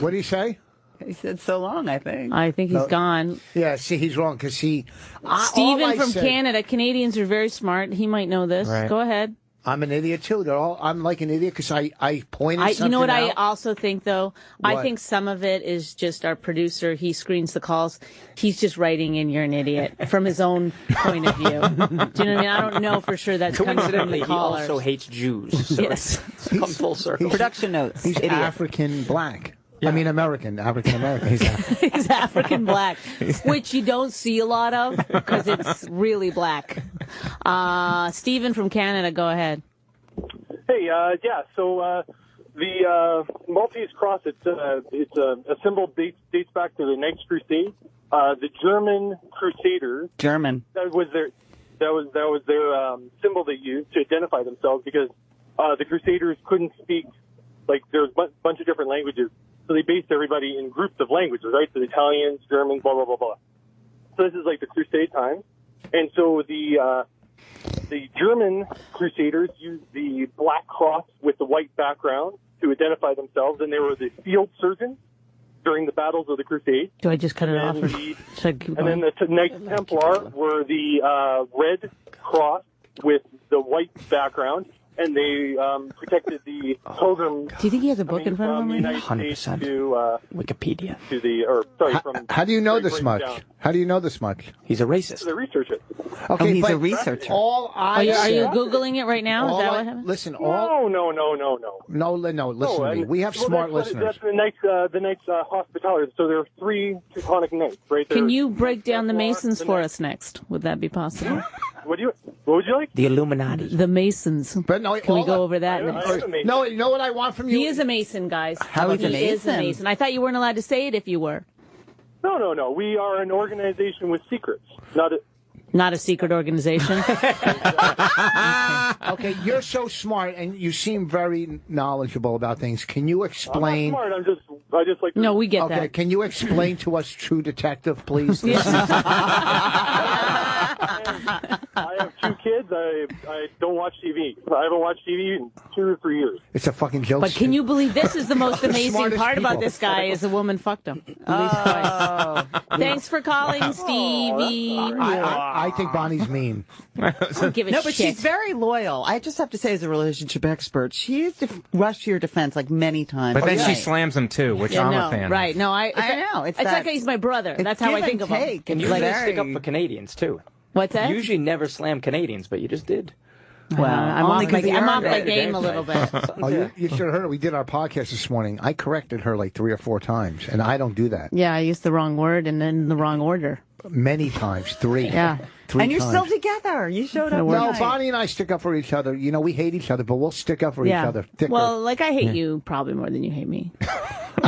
what did he say? He said so long, I think. I think he's No. gone. Yeah, see, he's wrong because Steven from Canada. Canadians are very smart. He might know this. Right. Go ahead. I'm an idiot too. I'm like an idiot because I pointed something You know what I out. also think, though? I What? think some of it is just our producer. He screens the calls. He's just writing in, "You're an idiot," from his own point of view. Do you know what I mean? I don't know for sure that's coming from Coincidentally, the he callers. also hates Jews. So Yes. it's come full circle. Production notes. He's Idiot. African black. I mean African American. He's African black, which you don't see a lot of because it's really black. Steven from Canada, go ahead. Hey, so the Maltese cross, it's a symbol dates back to the Knights Crusade. The German Crusaders, that was their symbol they used to identify themselves because the Crusaders couldn't speak, like there's a bunch of different languages, so they based everybody in groups of languages, right? So the Italians, Germans, blah blah blah blah. So this is like the Crusade time, and so the German Crusaders used the black cross with the white background to identify themselves, and they were the field surgeons during the battles of the Crusade. Do I just cut it off? Or And should I keep and then going? the Knights Templar were the red cross with the white background, and they protected the pilgrims. Do you think he has a book in front of from him? the Right now? United States 100%. to Wikipedia. How do you know Great this Britain much? down. How do you know this much? He's a racist. The research it. Okay, he's but a researcher. All I Are you said- Googling it right now? Is all that I- what happened? Listen, all No. no, listen to me. We have smart listeners. That's the Knights Hospitality. So there are three Teutonic Knights, right? Can There's you break down the Templar, Masons the for Knights. us next? Would that be possible? What would you like? The Illuminati. The Masons. But no, Can we all go I- over that I next? am a Mason. No, you know what I want from you? He is a Mason, guys. How is he he a is a Mason? Mason. I thought you weren't allowed to say it if you were. No. We are an organization with secrets, not a. Not a secret organization. Okay, you're so smart and you seem very knowledgeable about things. Can you I'm not explain? smart. I just like. To, No, we get Okay, that. can you explain to us, True Detective, please? I have two kids. I don't watch TV. I haven't watched TV in 2 or 3 years. It's a fucking joke. But can you believe this is the most amazing smartest part about people. this guy is a woman fucked him. At least twice. Thanks for calling, Stevie. I think Bonnie's mean. Don't give a No, but shit. she's very loyal. I just have to say, as a relationship expert, she's rushed to your defense like many times. But then today. she slams him too, which Yeah, I'm no, a fan right. of. No, I know. It's It's that- like he's my brother. It's That's how I give think and of him. take. And you Like, usually stick up very- for Canadians, too. What's that? You usually never slam Canadians, but you just did. Well, I'm only off my, 'cause he I'm off earned my it. game a little bit. Oh, you should have heard it. We did our podcast this morning. I corrected her like 3 or 4 times, and I don't do that. Yeah, I used the wrong word and then the wrong order. Many times. 3. Yeah. 3 And you're times. still together. You showed up. No, tonight. Bonnie and I stick up for each other. You know, we hate each other, but we'll stick up for each Yeah. other. Thicker. Well, like I hate you probably more than you hate me.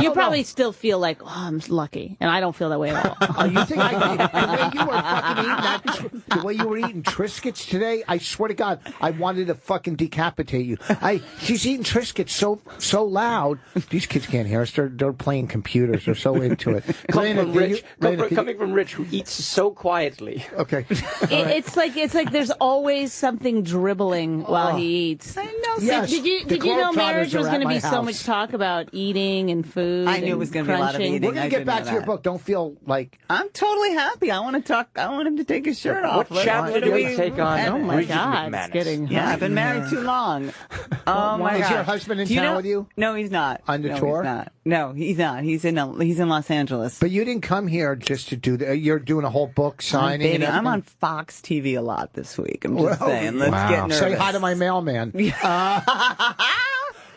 You probably still feel like, oh, I'm lucky, and I don't feel that way at all. Oh, you think the way you were fucking eating the way you were eating Triscuits today? I swear to God, I wanted to fucking decapitate you. She's eating Triscuits so loud. These kids can't hear us. They're playing computers. They're so into it. Coming from Rich, who eats so quietly. Okay. It's like there's always something dribbling while he eats. I know. Yes, Did you the know Globetrotters marriage was are going to at be my so house. much talk about eating and food? I knew it was going gonna be a lot of eating. We're going I to get did back know to your that. book. Don't feel like... I'm totally happy. I want to talk. I want him to take his shirt off. What chapter do we take on? Oh my Bridget God, McManus? it's getting Yeah, I've been married too long. Oh my Is God. your husband in Do town know- with you? No, he's not. On the no, tour? He's not. No, he's not. He's in Los Angeles. But you didn't come here just to do that. You're doing a whole book signing. Baby, and I'm everything? on Fox TV a lot this week. I'm just Well, saying. Let's wow. get nervous. Say hi to my mailman.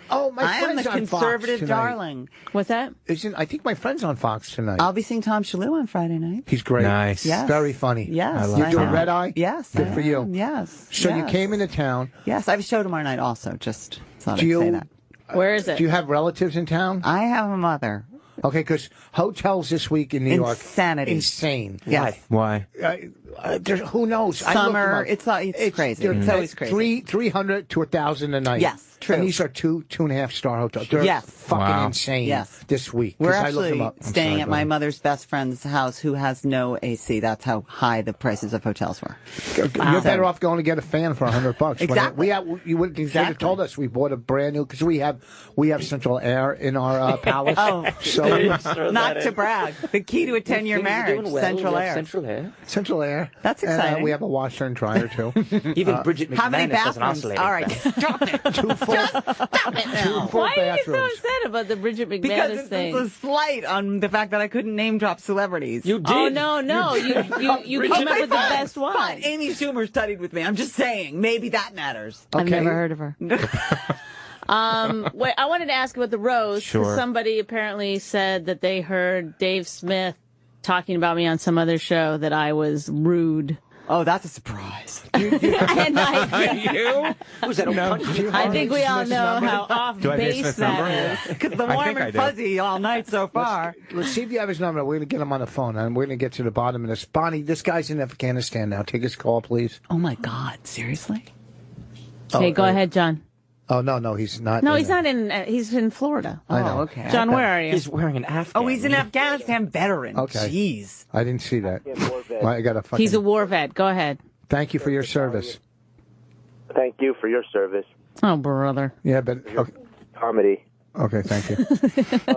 Oh, my I am friend's the on Fox conservative tonight. darling. What's that? I think my friend's on Fox tonight. I'll be seeing Tom Shalhoub on Friday night. He's great. Nice. Yes. Very funny. Yes. You're I doing am. Red Eye? Yes. Good I for you. am. Yes. So you yes. came into town. Yes, I have a show tomorrow night also. Just thought Do I'd say you that. Where is it? do you have relatives in town? I have a mother. Okay, because hotels this week in New York, Insanity. insane. Yes. Why? Who knows? I looked Summer, them up. it's crazy. It's always crazy. 300 to 1,000 a night. Yes, true. And these are 2.5 star hotels. They're Yes. fucking Wow. insane. Yes. This week. We're 'cause I looked them actually up. I'm staying sorry, at my buddy. mother's best friend's house who has no AC. That's how high the prices of hotels were. You're better off going to get a fan for $100. Exactly. You would have told us we bought a brand new because we have central air in our palace. Oh, so not to brag. The key to a 10-year marriage, central air. central air. That's And, exciting. we have a washer and dryer too. Even Bridget How many McManus has an bathrooms? oscillating All right, fan. stop it. Two full, Stop it now. full Why are you so bathrooms. upset about the Bridget McManus Because it's thing? a slight on the fact that I couldn't name drop celebrities. You did. Oh no! You came up with the best one. Fine. Amy Schumer studied with me. I'm just saying, maybe that matters. I've Okay. never heard of her. Wait, I wanted to ask about the roast. 'Cause Sure. somebody apparently said that they heard Dave Smith talking about me on some other show that I was rude. Oh, that's a surprise. And You? Who's that? No. I think we all Smith's know number? how off Do I have base Smith's that number? is. Because the I warm think I and do. fuzzy all night so far. Let's see if you have his number. We're going to get him on the phone, and we're going to get to the bottom of this. Bonnie, this guy's in Afghanistan now. Take his call, please. Oh my God! Seriously? Okay, go ahead, John. Oh, no, he's not. No, he's not in. He's in Florida. I know. Oh, okay. John, where are you? He's wearing an Afghan. Oh, he's an Afghanistan veteran. Okay. Jeez. I didn't see that. Well, I got a fucking. He's a war vet. Go ahead. Thank you for your service. Thank you for your service. Oh, brother. Yeah, but okay, Comedy. okay, thank you.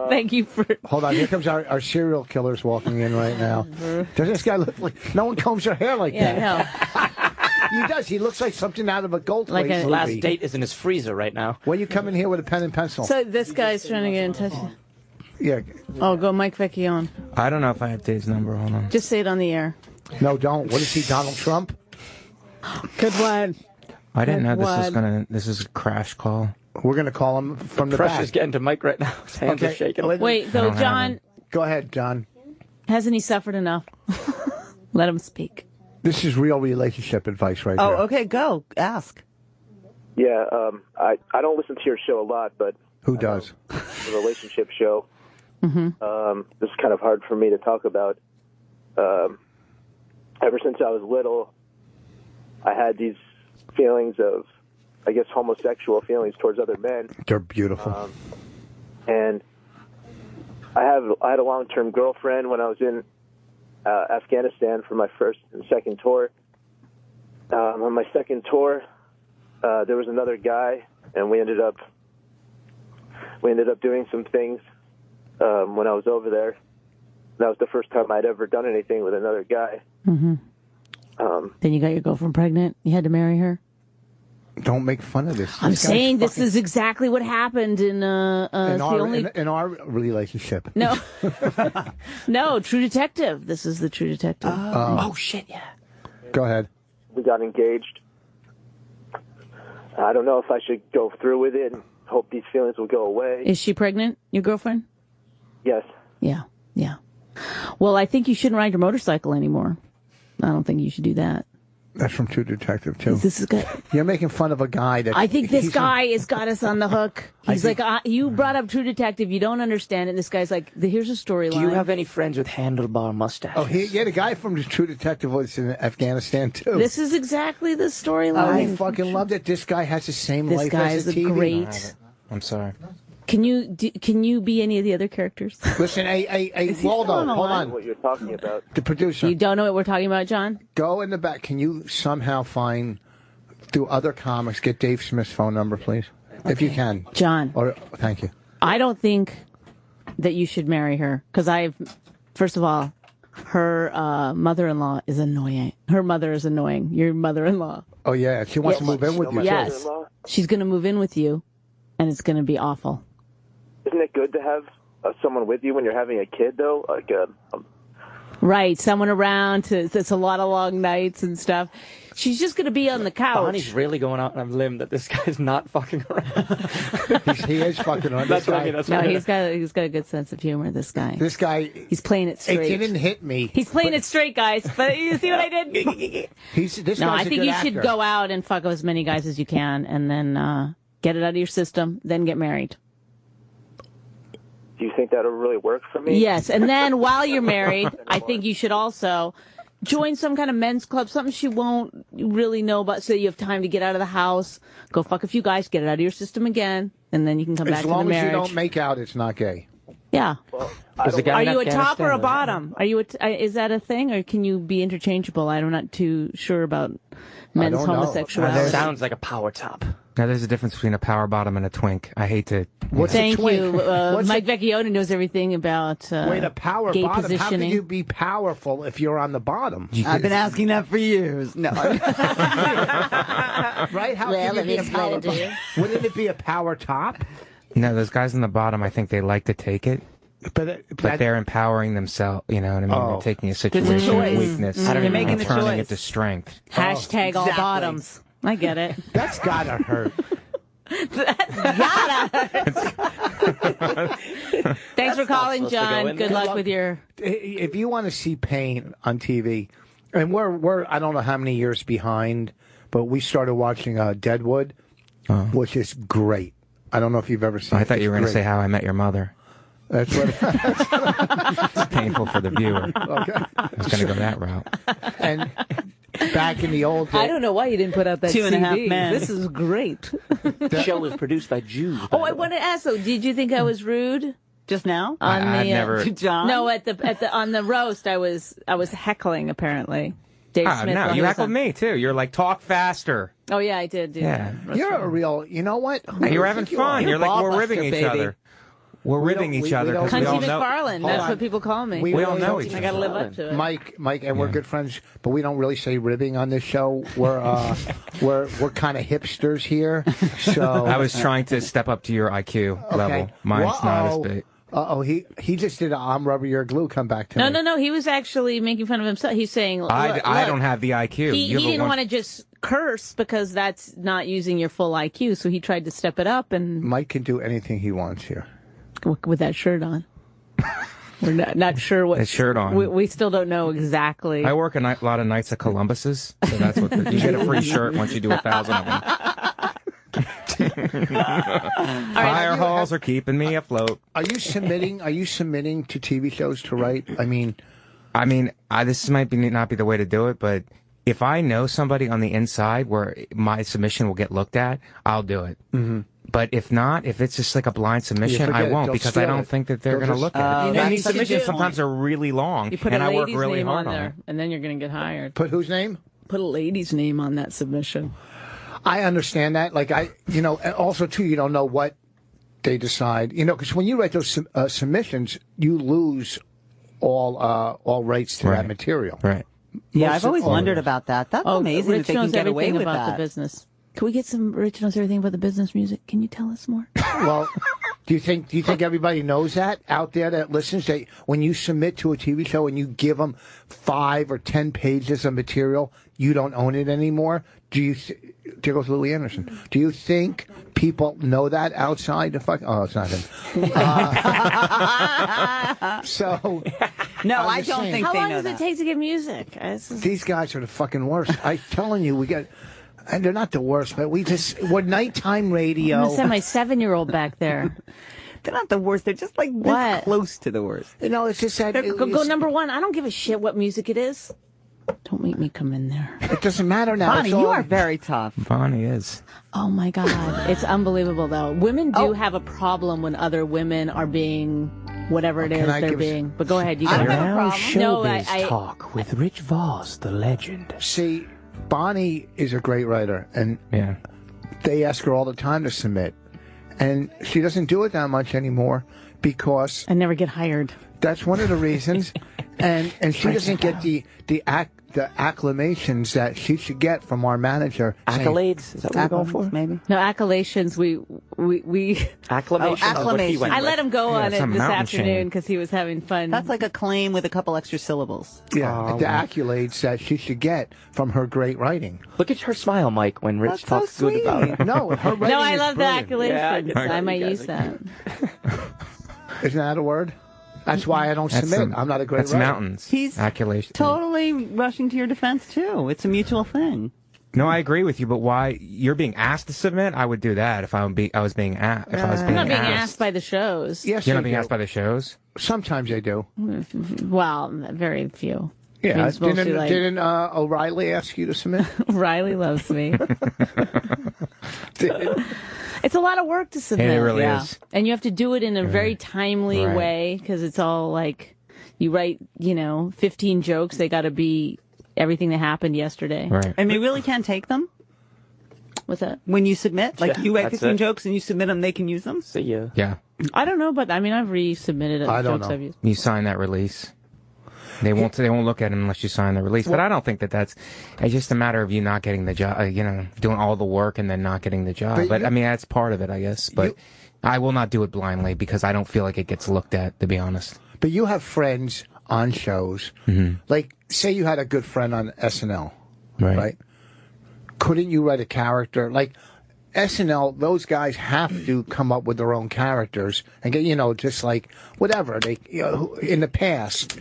Thank you for. Hold on, here comes our serial killers walking in right now. Does this guy look like no one combs her hair like Yeah, that? no. He does. He looks like something out of a Gold Like Plate a- movie. Last date is in his freezer right now. When you come in here with a pen and pencil? So this guy's trying to get in touch. Yeah. Oh, go Mike Vecchione. I don't know if I have Dave's number. Hold on. Just say it on the air. No, don't. What is he, Donald Trump? Good one. I didn't know What? this is a crash call. We're going to call him from the Pressure's back. getting to Mike right now. His hands are Okay. shaking. Wait, I though, don't have John, him. Go ahead, John. hasn't he suffered enough? Let him speak. This is real relationship advice right Oh, here. okay. Go ask. Yeah, I don't listen to your show a lot, but Who does? the relationship show. This is kind of hard for me to talk about. Ever since I was little, I had these feelings of, I guess, homosexual feelings towards other men. They're beautiful. And I had a long-term girlfriend when I was in Afghanistan for my first and second tour. On my second tour, there was another guy, and we ended up doing some things when I was over there. That was the first time I'd ever done anything with another guy. Then you got your girlfriend pregnant. You had to marry her. Don't make fun of this. I'm This guy's saying this fucking- is exactly what happened in it's in the our, only in our relationship. no no True Detective. This is the True Detective. Oh, shit, yeah. Go ahead. We got engaged. I don't know if I should go through with it and hope these feelings will go away. Is she pregnant? Your girlfriend? Yes. Yeah, yeah. Well, I think you shouldn't ride your motorcycle anymore. I don't think you should do that. That's from True Detective, too. This is good. You're making fun of a guy that... I think this he's- guy has got us on the hook. He's think- like, you brought up True Detective. You don't understand it. This guy's like, here's a storyline. Do you have any friends with handlebar mustaches? Oh, yeah, the guy from the True Detective was in Afghanistan, too. This is exactly the I storyline. fucking love that this guy has the same This life guy as is the a TV. great. I'm sorry. Can you be any of the other characters? Listen, hey, Waldo, on the hold line? on. What you're talking about. The producer, You don't know what we're talking about, John? go in the back. Can you somehow find, through other comics, get Dave Smith's phone number, please? If you can. John, Or thank you. I don't think that you should marry her because first of all, her mother-in-law is annoying. Her mother is annoying. Your mother-in-law. Oh, yeah, she wants to move in with you. Yes. mother-in-law? She's going to move in with you, and it's going to be awful. Isn't it good to have someone with you when you're having a kid, though? Like, Right, someone around. It's a lot of long nights and stuff. She's just going to be on the couch. Bonnie's really going out on a limb that this guy's not fucking around. He is fucking on That's this what I guy. mean. That's No, what I mean. he's got a good sense of humor. This guy. This guy, He's playing it it straight. didn't hit me. He's playing it straight, guys. But you see what I did? This No, guy's I a think good you actor. should go out and fuck as many guys as you can, and then get it out of your system. Then get married. Do you think that'll really work for me? Yes, and then while you're married, I think you should also join some kind of men's club, something she won't really know about, so you have time to get out of the house, go fuck a few guys, get it out of your system again, and then you can come back to the marriage. As long as you don't make out, it's not gay. Yeah. Well, are you a top or a bottom? Are you? Is that a thing, or can you be interchangeable? I'm not too sure about men's homosexuality. Sounds like a power top. Now, there's a difference between a power bottom and a twink. I hate to. Thank you. Mike Vecchione knows everything about Wait, a power gay bottom? positioning. How can you be powerful if you're on the bottom? I've been asking that for years. No. Right? How can you be a power bottom? Wouldn't it be a power top? No, those guys on the bottom, I think they like to take it. But they're empowering themselves, you know what I mean? They're taking a situation of weakness and turning it to strength. Hashtag all bottoms. I get it. That's gotta hurt. That's gotta hurt. Thanks for calling, John. Good luck with your... If you want to see pain on TV, and we're I don't know how many years behind, but we started watching Deadwood, which is great. I don't know if you've ever seen it. I thought you were going to say How I Met Your Mother. That's what it's painful for the viewer. Okay. I was going to go that route. And back in the old days, I don't know why you didn't put out that 2.5 Men. This is great. The show was produced by Jews. Oh, I want to ask though, did you think I was rude? Just now? I've never. John? No, on the roast I was heckling apparently. Dave Smith. No, you heckled me too. You're like, talk faster. Oh yeah, I did. Yeah. You're a real. You know what? You're having fun. You're like, we're ribbing each other. We're ribbing each other because we all Cunty know. McFarlane. That's what people call me. We all know each other. I got to live up to it. Mike, and we're good friends, but we don't really say ribbing on this show. We're kind of hipsters here. So I was trying to step up to your IQ level. Mine's not as big. He just did a I'm rubber your glue come back to me. No. He was actually making fun of himself. He's saying, I don't have the IQ. He didn't want to just curse because that's not using your full IQ. So he tried to step it up. And Mike can do anything he wants here. With that shirt on. We're not sure what... That shirt on. We still don't know exactly. I work a lot of nights at Columbus's, so that's what you get a free shirt once you do 1,000 of them. Fire halls are keeping me afloat. Are you submitting to TV shows to write? I mean, this might not be the way to do it, but if I know somebody on the inside where my submission will get looked at, I'll do it. Mm-hmm. But if not, if it's just like a blind submission, I won't because I don't think that they're going to look at it. And these submissions sometimes are really long, and I work really hard on it. And then you're going to get hired. Put whose name? Put a lady's name on that submission. I understand that. Like and also too, you don't know what they decide. Because when you write those submissions, you lose all rights to that material. Right. Yeah, I've always wondered about that. That's amazing Rich that they can knows get away with about that. The business. Can we get some Rich knows everything about the business music? Can you tell us more? Well, do you think everybody knows that out there that listens? That when you submit to a TV show and you give them 5 or 10 pages of material, you don't own it anymore? There goes Louis Anderson. Do you think people know that outside the fuck? Oh, it's not him. So no, I don't think How they long know does that. it take to get music? These guys are the fucking worst. I'm telling you, we got. And they're not the worst, but we're nighttime radio. I'm going to send my 7-year-old back there. They're not the worst. They're just like this close to the worst. It's just that. Go number one. I don't give a shit what music it is. Don't make me come in there. It doesn't matter now. Bonnie, you are very tough. Bonnie is. Oh, my God. It's unbelievable, though. Women do have a problem when other women are being whatever it is they're being. But go ahead. You got Now showbiz talk with Rich Voss, the legend. See, Bonnie is a great writer, and they ask her all the time to submit. And she doesn't do it that much anymore because... I never get hired. That's one of the reasons. and she doesn't get the acclamations that she should get from our manager. Accolades? Is that what we're going for? Maybe. No, acclamations. We acclamation. Acclamation. I let him go on it this mountain afternoon because he was having fun. That's like a claim with a couple extra syllables. Yeah, the accolades that she should get from her great writing. Look at her smile, Mike, when Rich That's talks so good about her. No, her writing I is love brilliant. the accolades. Yeah, I might use that. Isn't that a word? That's why I don't submit. I'm not a great writer. That's mountains. He's Accolation. totally rushing to your defense, too. It's a mutual thing. No, I agree with you, but why you're being asked to submit? I would do that if I was being asked. If I was I'm being not being asked. asked by the shows. Yes, You're they not being do. asked by the shows. Sometimes they do. Well, very few. I mean, Yeah, it's mostly didn't O'Reilly ask you to submit? Riley loves me. It's a lot of work to submit. It really is. And you have to do it in a very timely Right. way because it's all like you write, 15 jokes. They got to be everything that happened yesterday. Right. And they really can't take them What's that? when you submit? Like, Yeah, you write that's 15 it. jokes and you submit them, they can use them? See ya. Yeah. I don't know, but I mean, I've resubmitted I don't jokes know. I've used. You sign that release. They won't look at it unless you sign the release. But I don't think that's. It's just a matter of you not getting the job. Doing all the work and then not getting the job. But I mean, that's part of it, I guess. But I will not do it blindly because I don't feel like it gets looked at. To be honest. But you have friends on shows. Like, say you had a good friend on SNL, right? Couldn't you write a character like SNL? Those guys have to come up with their own characters and get just like whatever they in the past,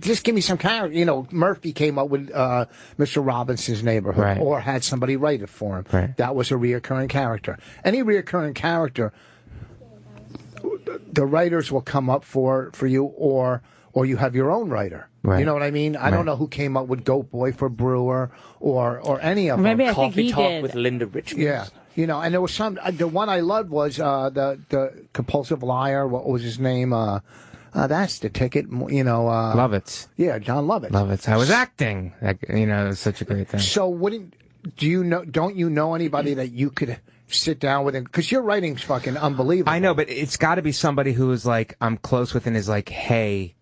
just give me some character. Murphy came up with Mr. Robinson's Neighborhood, Right. or had somebody write it for him. Right. That was a reoccurring character. Any reoccurring character, the writers will come up for you, or you have your own writer. Right. You know what I mean? I don't know who came up with Goat Boy for Brewer or any of Maybe them. I think Coffee he Talk did. with Linda Richmond. Yeah. And there was some. The one I loved was the compulsive liar. What was his name? That's the ticket. Lovitz. Yeah, John Lovitz. Lovitz. I was acting. It was such a great thing. So don't you know anybody that you could sit down with him? Because your writing's fucking unbelievable. I know, but it's got to be somebody who is like I'm close with and is like, hey,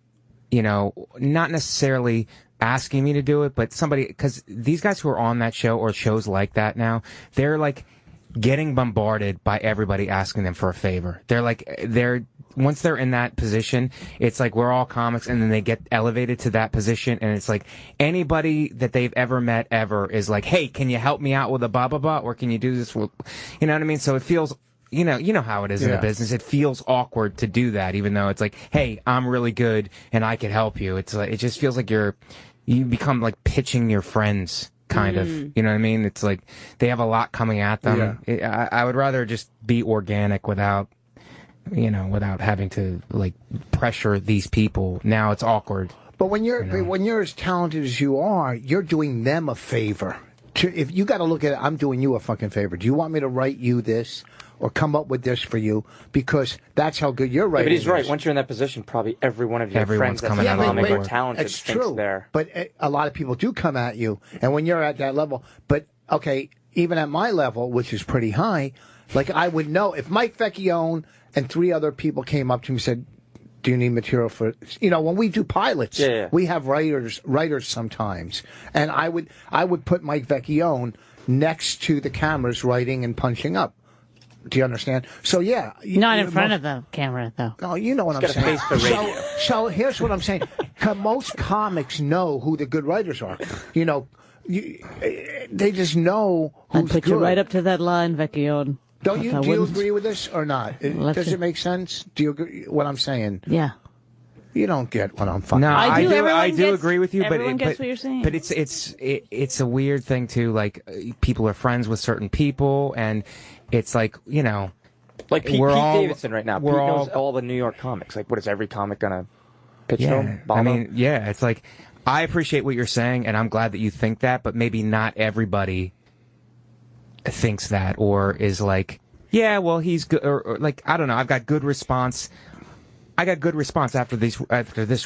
not necessarily asking me to do it, but somebody, because these guys who are on that show or shows like that now, they're like getting bombarded by everybody asking them for a favor. Once they're in that position, it's like we're all comics, and then they get elevated to that position, and it's like anybody that they've ever met ever is like, hey, can you help me out with a blah blah blah, or can you do this with, you know what I mean? So it feels, you know how it is in the business. It feels awkward to do that, even though it's like, hey, I'm really good and I can help you. It's like, it just feels like you become like pitching your friends. Kind of, you know what I mean? It's like they have a lot coming at them. I would rather just be organic without having to like pressure these people. Now it's awkward. But when you're as talented as you are, you're doing them a favor. If you got to look at it, I'm doing you a fucking favor. Do you want me to write you this or come up with this for you? Because that's how good your writing but he's right. is. Once you're in that position, probably every one of your Everyone's friends that's coming a out of comic the or woodwork. talented It's thinks true. they're. But a lot of people do come at you. And when you're at that level, but okay, even at my level, which is pretty high, like I would know if Mike Vecchione and 3 other people came up to me and said, do you need material for, when we do pilots, we have writers sometimes. And I would put Mike Vecchione next to the cameras writing and punching up. Do you understand? So yeah. Not in front of the camera, though. Oh, you know what I'm saying. So here's what I'm saying. Most comics know who the good writers are. They just know who's I'd put good. you right up to that line, Vecchione. Do you agree with this or not? Does it make sense? Do you agree what I'm saying? Yeah. You don't get what I'm fucking. No, I do. I do Gets, agree with you, but everyone gets what you're saying. But it's a weird thing too. Like people are friends with certain people, and it's like like Pete Davidson right now. Pete knows all the New York comics. Like, what is every comic gonna pitch to him? I mean, it's like I appreciate what you're saying, and I'm glad that you think that, but maybe not everybody thinks that or is like, yeah, well, he's good, or like I don't know. I've got good response. I got good response after this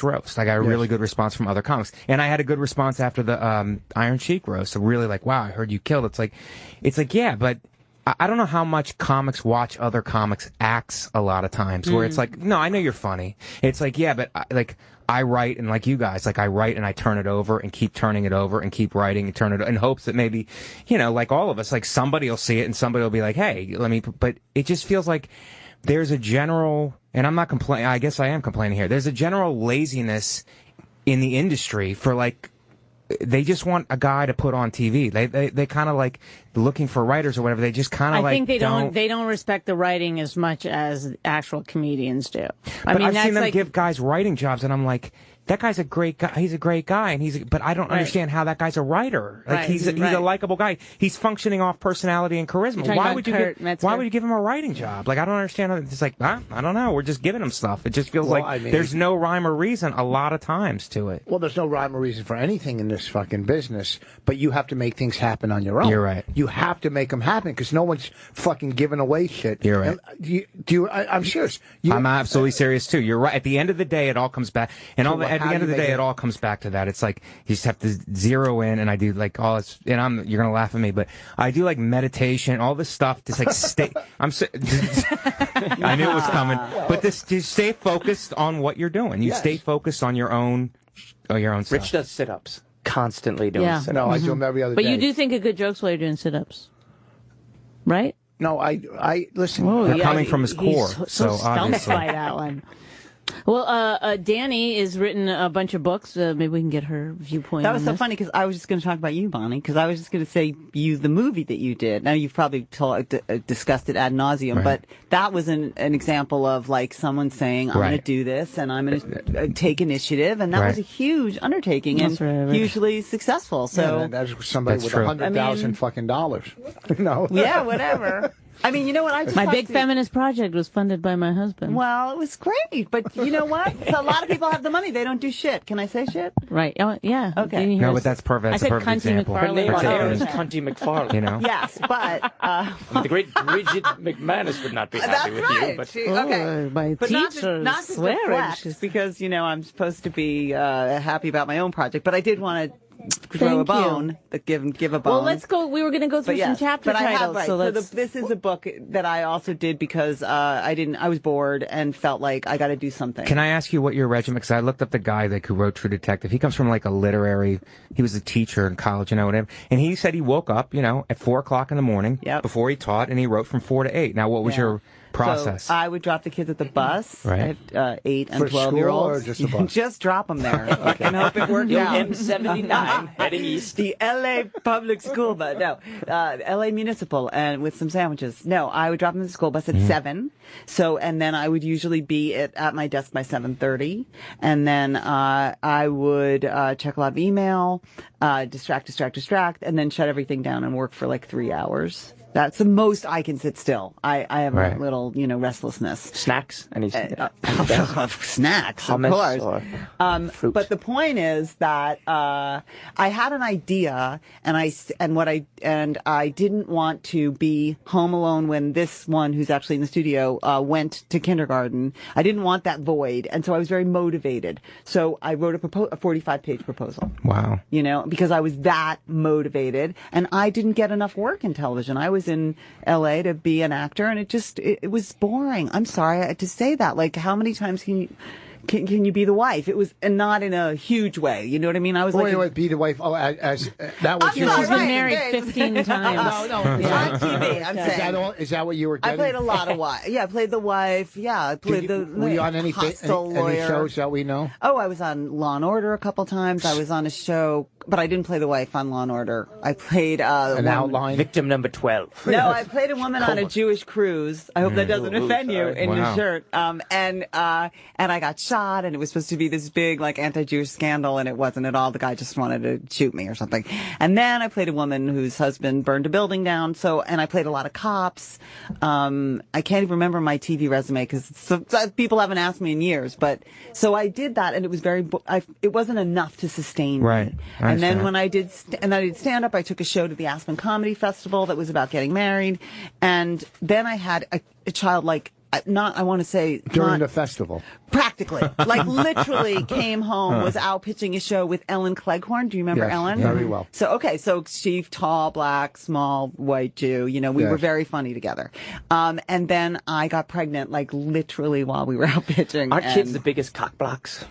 roast. I got a really good response from other comics, and I had a good response after the Iron Sheik roast. So really, like, wow, I heard you killed. It's like, yeah, but I don't know how much comics watch other comics' acts a lot of times. Where it's like, no, I know you're funny. It's like, yeah, but I write, and like you guys, like I write and I turn it over and keep turning it over and keep writing and turn it in hopes that maybe, like all of us, like somebody will see it and somebody will be like, hey, but it just feels like there's a general, and I'm not complaining, I guess I am complaining here. There's a general laziness in the industry for like, they just want a guy to put on TV. They kind of like looking for writers or whatever. They just kind of like. I think they don't respect the writing as much as actual comedians do. But I've seen them give guys writing jobs, and I'm like, that guy's a great guy. He's a great guy, and but I don't understand how that guy's a writer. Like he's a likable guy. He's functioning off personality and charisma. Why would you give him a writing job? Like I don't understand. It's like I don't know. We're just giving him stuff. It just feels there's no rhyme or reason a lot of times to it. Well, there's no rhyme or reason for anything in this fucking business, but you have to make things happen on your own. You're right. You have to make them happen because no one's fucking giving away shit. You're right. I'm serious. I'm absolutely serious too. You're right. At the end of the day, it all comes back, and at the end of the day, it all comes back to that. It's like you just have to zero in, and I do like all this, and you're gonna laugh at me, but I do like meditation, all this stuff. Just like stay. I knew it was coming, but just stay focused on what you're doing. You stay focused on your own stuff. Rich does sit-ups constantly doing sit-ups. No, I do them every other but day. you do think of good jokes while you're doing sit-ups, right? No, I listen. They're coming from his core, so so stumped obviously. by that one. Well, Danny has written a bunch of books. Maybe we can get her viewpoint. That was on so this. funny because I was just going to talk about you, Bonnie, because I was just going to say the movie that you did. Now you've probably discussed it ad nauseum, but that was an example of like someone saying, "I'm going to do this and I'm going to take initiative," and that was a huge undertaking and hugely successful. So that's somebody with $100,000 fucking dollars. No. Yeah, whatever. I mean, you know what? My big feminist project was funded by my husband. Well, it was great, but you know what? So a lot of people have the money; they don't do shit. Can I say shit? Right? Oh, yeah. Okay. No, but that's perfect. That's I said a perfect Cunty example. McFarlane. Her name on air is Cunty McFarlane. You know. Yes, but the great Bridget McManus would not be happy with you. But okay. My But teacher not to swearing. deflect, because I'm supposed to be happy about my own project, but I did want to throw a bone, give a bone. Well, let's go. We were going to go through some chapter titles. So this is a book that I also did because I was bored and felt like I got to do something. Can I ask you what your regiment? Because I looked up the guy who wrote True Detective. He comes from like he was a teacher in college, whatever. And he said he woke up, at 4 o'clock in the morning before he taught, and he wrote from 4 to 8. Now, what was your process? So I would drop the kids at the bus. Right. I have 8 and For 12-year-olds. or just the bus? Just drop them there. And hope it worked out. M79 heading east. The L.A. public school bus. No, L.A. municipal, and with some sandwiches. No, I would drop them at the school bus at 7. So, and then I would usually be at my desk by 7:30. And then I would check a lot of email, distract, and then shut everything down and work for like 3 hours. That's the most I can sit still. I have a little, restlessness. Snacks? Any snacks, hummus of course. or fruit? But the point is that I had an idea, and I didn't want to be home alone when this one, who's actually in the studio, went to kindergarten. I didn't want that void, and so I was very motivated. So I wrote a 45-page proposal. Wow. Because I was that motivated, and I didn't get enough work in television. I was in LA to be an actor, and it was boring. I'm sorry to say that. Like, how many times can you be the wife? It was, and not in a huge way. You know what I mean? I was wait, be the wife. Oh, as that was your. She's been married 15 times. No, on TV. I'm saying. Is that what you were getting? I played a lot of wife. Yeah, I played the wife. Yeah, I played Were you on any lawyer. shows that we know? Oh, I was on Law and Order a couple times. I was on a show, but I didn't play the wife on Law and Order. I played an outline. Victim number 12. No, I played a woman on a Jewish cruise. I hope that doesn't offend you in your shirt. And I got shot, and it was supposed to be this big like anti-Jewish scandal, and it wasn't at all. The guy just wanted to shoot me or something. And then I played a woman whose husband burned a building down. And I played a lot of cops. I can't even remember my TV resume because people haven't asked me in years. But so I did that, and it was it wasn't enough to sustain me. Right. And then when I did stand up, I took a show to the Aspen Comedy Festival that was about getting married, and then I had a child like. I want to say during the festival. Practically, like literally came home, was out pitching a show with Ellen Cleghorn. Do you remember Ellen? Very well. So she's tall, black, small, white Jew. We were very funny together. And then I got pregnant, like literally while we were out pitching. Our kids the biggest cock blocks.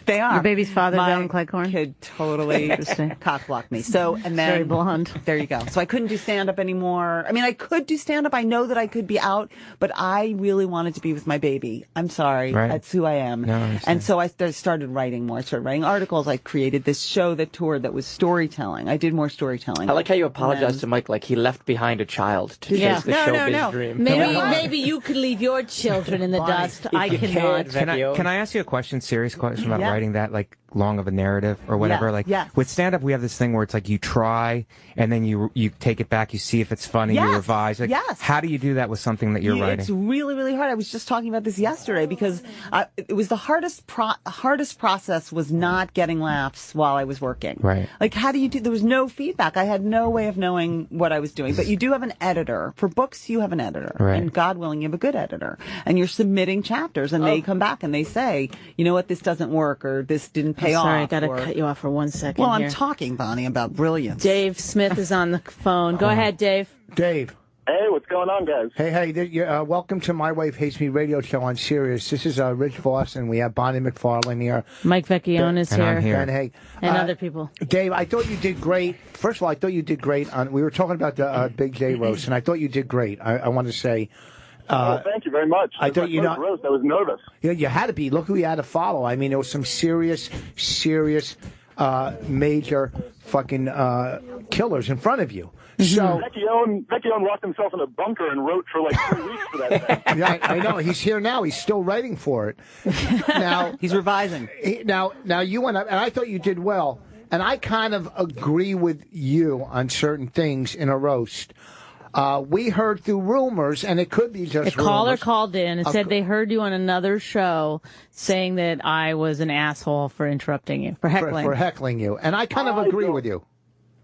They are. Your baby's father's Ellen Cleghorn? Kid totally cock blocked me. So, and then. Very blonde. There you go. So I couldn't do stand up anymore. I mean, I could do stand up. I know that I could be out, but I really wanted to be with my baby. I'm sorry. Right. That's who I am. No, and so I started writing more. I started writing articles. I created this show that toured that was storytelling. I did more storytelling. I like how you apologized to Mike like he left behind a child to chase the showbiz dream. Maybe, you could leave your children in the dust. I cannot. Can I ask you a question? Serious question about writing that like long of a narrative or whatever. Yes, Like yes. with stand up, we have this thing where it's like you try and then you take it back, you see if it's funny, you Yes, revise. Like, yes. how do you do that with something that you're writing? It's really, really hard. I was just talking about this yesterday because it was the hardest process was not getting laughs while I was working. Right. Like, how do you do? There was no feedback. I had no way of knowing what I was doing. But you do have an editor. For books, you have an editor, Right. and God willing, you have a good editor. And you're submitting chapters, and they come back and they say, you know what, this doesn't work, or this didn't pay off. Sorry, I got to cut you off for 1 second. Well, here. I'm talking, Bonnie, about brilliance. Dave Smith is on the phone. Go ahead, Dave. Dave. Hey, what's going on, guys? Hey, welcome to My Wife Hates Me radio show on Sirius. This is Rich Voss, and we have Bonnie McFarlane here. Mike Vecchione is And I'm here. here. And hey, And other people. Dave, I thought you did great. First of all, I thought you did great. We were talking about the Big J roast, and I thought you did great. I want to say. Thank you very much. I thought roast. I was nervous. Yeah, you had to be. Look who you had to follow. I mean, there was some serious, major fucking killers in front of you. So Vecchione locked himself in a bunker and wrote for like 3 weeks for that thing. yeah, I know. He's here now. He's still writing for it. Now He's revising. Now you went up, and I thought you did well. And I kind of agree with you on certain things in a roast. We heard through rumors, and it could be just A caller rumors. called in and said they heard you on another show saying that I was an asshole for interrupting you, for heckling. for heckling you, and I kind of agree with you.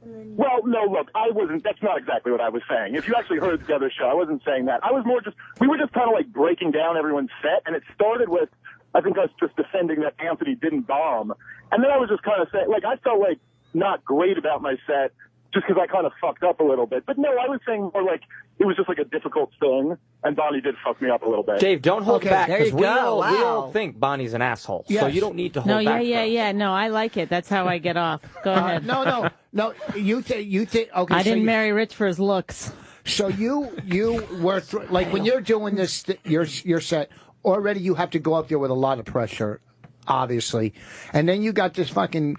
Well, no, look, I wasn't. That's not exactly what I was saying. If you actually heard the other show, I wasn't saying that. I was more just. We were just kind of like breaking down everyone's set, and it started with, I think, us just defending that Anthony didn't bomb, and then I was just kind of saying, like, I felt like not great about my set. Just because I kind of fucked up a little bit. But no, I was saying more like it was just like a difficult thing, and Bonnie did fuck me up a little bit. Dave, don't hold Okay, back, there you because we go. all Wow. think Bonnie's an asshole. So Yes. you don't need to hold No, back. yeah. No, I like it. That's how I get off. Go ahead. No. You think? Okay, I so didn't marry Rich for his looks. So you were like when you're doing this, your set already. You have to go up there with a lot of pressure, obviously, and then you got this fucking.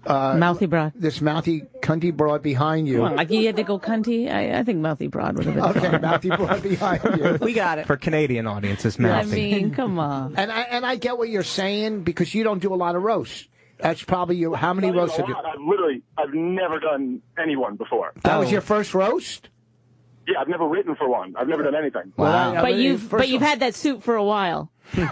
Mouthy broad. This mouthy cunty broad behind you. Well, like you had to go cunty. I think mouthy broad would have been Okay, fine. mouthy broad behind you. We got it. For Canadian audiences, I mouthy. mean, come on. And I get what you're saying because you don't do a lot of roasts. That's probably you. How many roasts have you? I've never done anyone before. That was your first roast? Yeah, I've never written for one. I've never done anything. Wow. But you've had that suit for a while. I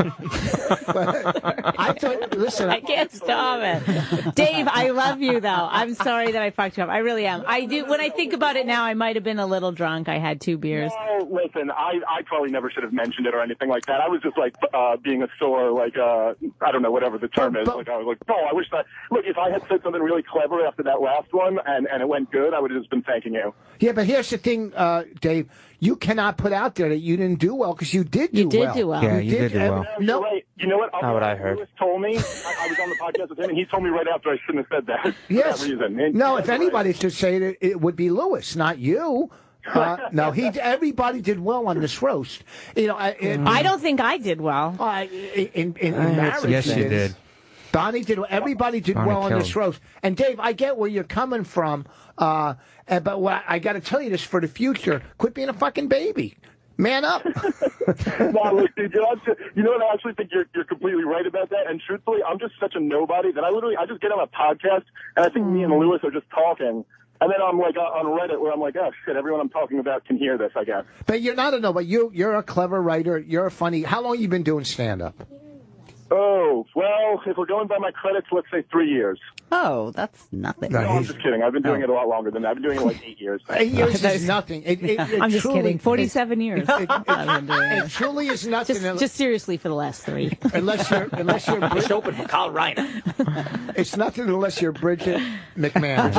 thought. Listen, I can't stop it. Dave, I love you, though. I'm sorry that I fucked you up. I really am. I do. When I think about it now, I might have been a little drunk. I had 2 beers. No, listen, I probably never should have mentioned it or anything like that. I was just like being a sore, like I don't know, whatever the term is. Like I was like, oh, I wish that. Look, if I had said something really clever after that last one and it went good, I would have just been thanking you. Yeah, but here's the thing, Dave. You cannot put out there that you didn't do well because you did do well. You did do well. Yeah, you did do well. You're right. You know what? Not what I heard. Lewis told me. I was on the podcast with him, and he told me right after I shouldn't have said that. Yes. For that reason. And No, he's if right. anybody should say it, it would be Lewis, not you. No, everybody did well on this roast. You know, I don't think I did well. in marriage. Yes, you did. Bonnie did. Everybody did Bonnie well on this killed. roast. And Dave, I get where you're coming from. But I got to tell you this for the future: quit being a fucking baby. Man up. No, look, dude, you know what? I actually think you're completely right about that. And truthfully, I'm just such a nobody that I just get on a podcast, and I think me and Lewis are just talking. And then I'm like on Reddit where I'm like, oh shit, everyone I'm talking about can hear this, I guess. But you're not a nobody. You're a clever writer. You're a funny. How long you been doing stand up? Oh, well, if we're going by my credits, let's say 3 years. Oh, that's nothing. No, No, I'm just kidding. I've been doing it a lot longer than that. I've been doing it like 8 years. 8 years is nothing. I'm just kidding. 47 years. I've been doing it. It truly is nothing. Just seriously for the last 3. unless you're Just open for Kyle Reiner. it's nothing unless you're Bridget McMahon.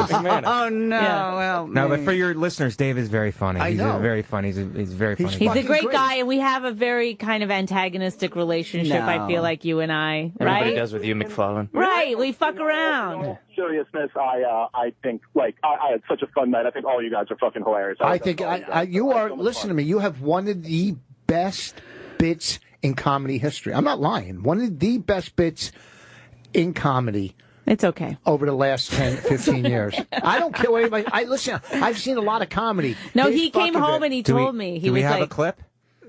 Oh, no. Yeah. Well, No, but for your listeners, Dave is very funny. I He's know. very funny. He's very funny. He's a Fucking great great. guy, and we have a very kind of antagonistic relationship, No. I feel like, you and I. Everybody Right? does with you, McFarlane. Right. We fuck around. Seriousness, I think, like, I had such a fun night. I think all you guys are fucking hilarious. I think you are. Listen to me. You have one of the best bits in comedy history. I'm not lying. One of the best bits in comedy It's okay. over the last 10, 15 years. I don't care what anybody. Listen. I've seen a lot of comedy. No, His he came fucking home bit. and he Do we- told me. He do we was have like, a clip?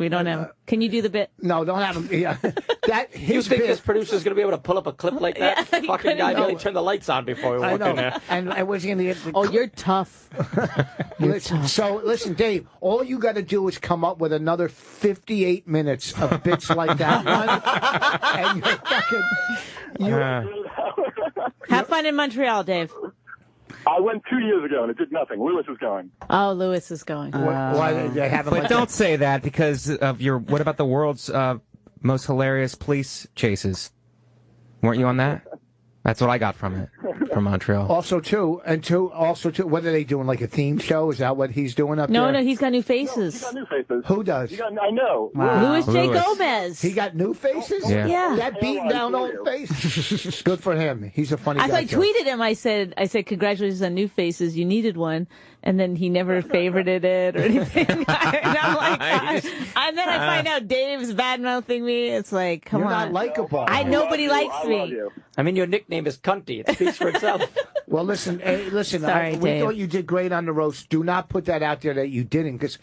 We don't have. Can you do the bit? No, don't have him. Yeah. That You his think bit. this producer's going to be able to pull up a clip like that? Yeah, he Fucking guy couldn't. barely turned the lights on before we I walked in know. there. And I was going to get. Oh, you're tough. Listen, so listen, Dave. All you got to do is come up with another 58 minutes of bits like that one, and you're fucking. Have fun in Montreal, Dave. I went 2 years ago and it did nothing. Lewis is going. Oh, Lewis is going. Why did they have him But like don't say that because of your. What about the world's most hilarious police chases? Weren't you on that? That's what I got from it, from Montreal. Also, what are they doing? Like a theme show? Is that what he's doing up No, there? no, he's got new faces. He got new faces. Who does? I know. Louis J. Louis. Gomez. He got new faces? Yeah. Yeah. That beaten down old face. Good for him. He's a funny I guy. so I tweeted him. I said, congratulations on new faces. You needed one. And then he never favorited it or anything. And I'm like, and then I find out Dave's bad mouthing me. It's like, come You're on. not likable. Nobody likes I love me. you. I mean, your nickname is Cunty. It speaks for itself. Well, listen. Sorry, we Dave. thought you did great on the roast. Do not put that out there that you didn't, because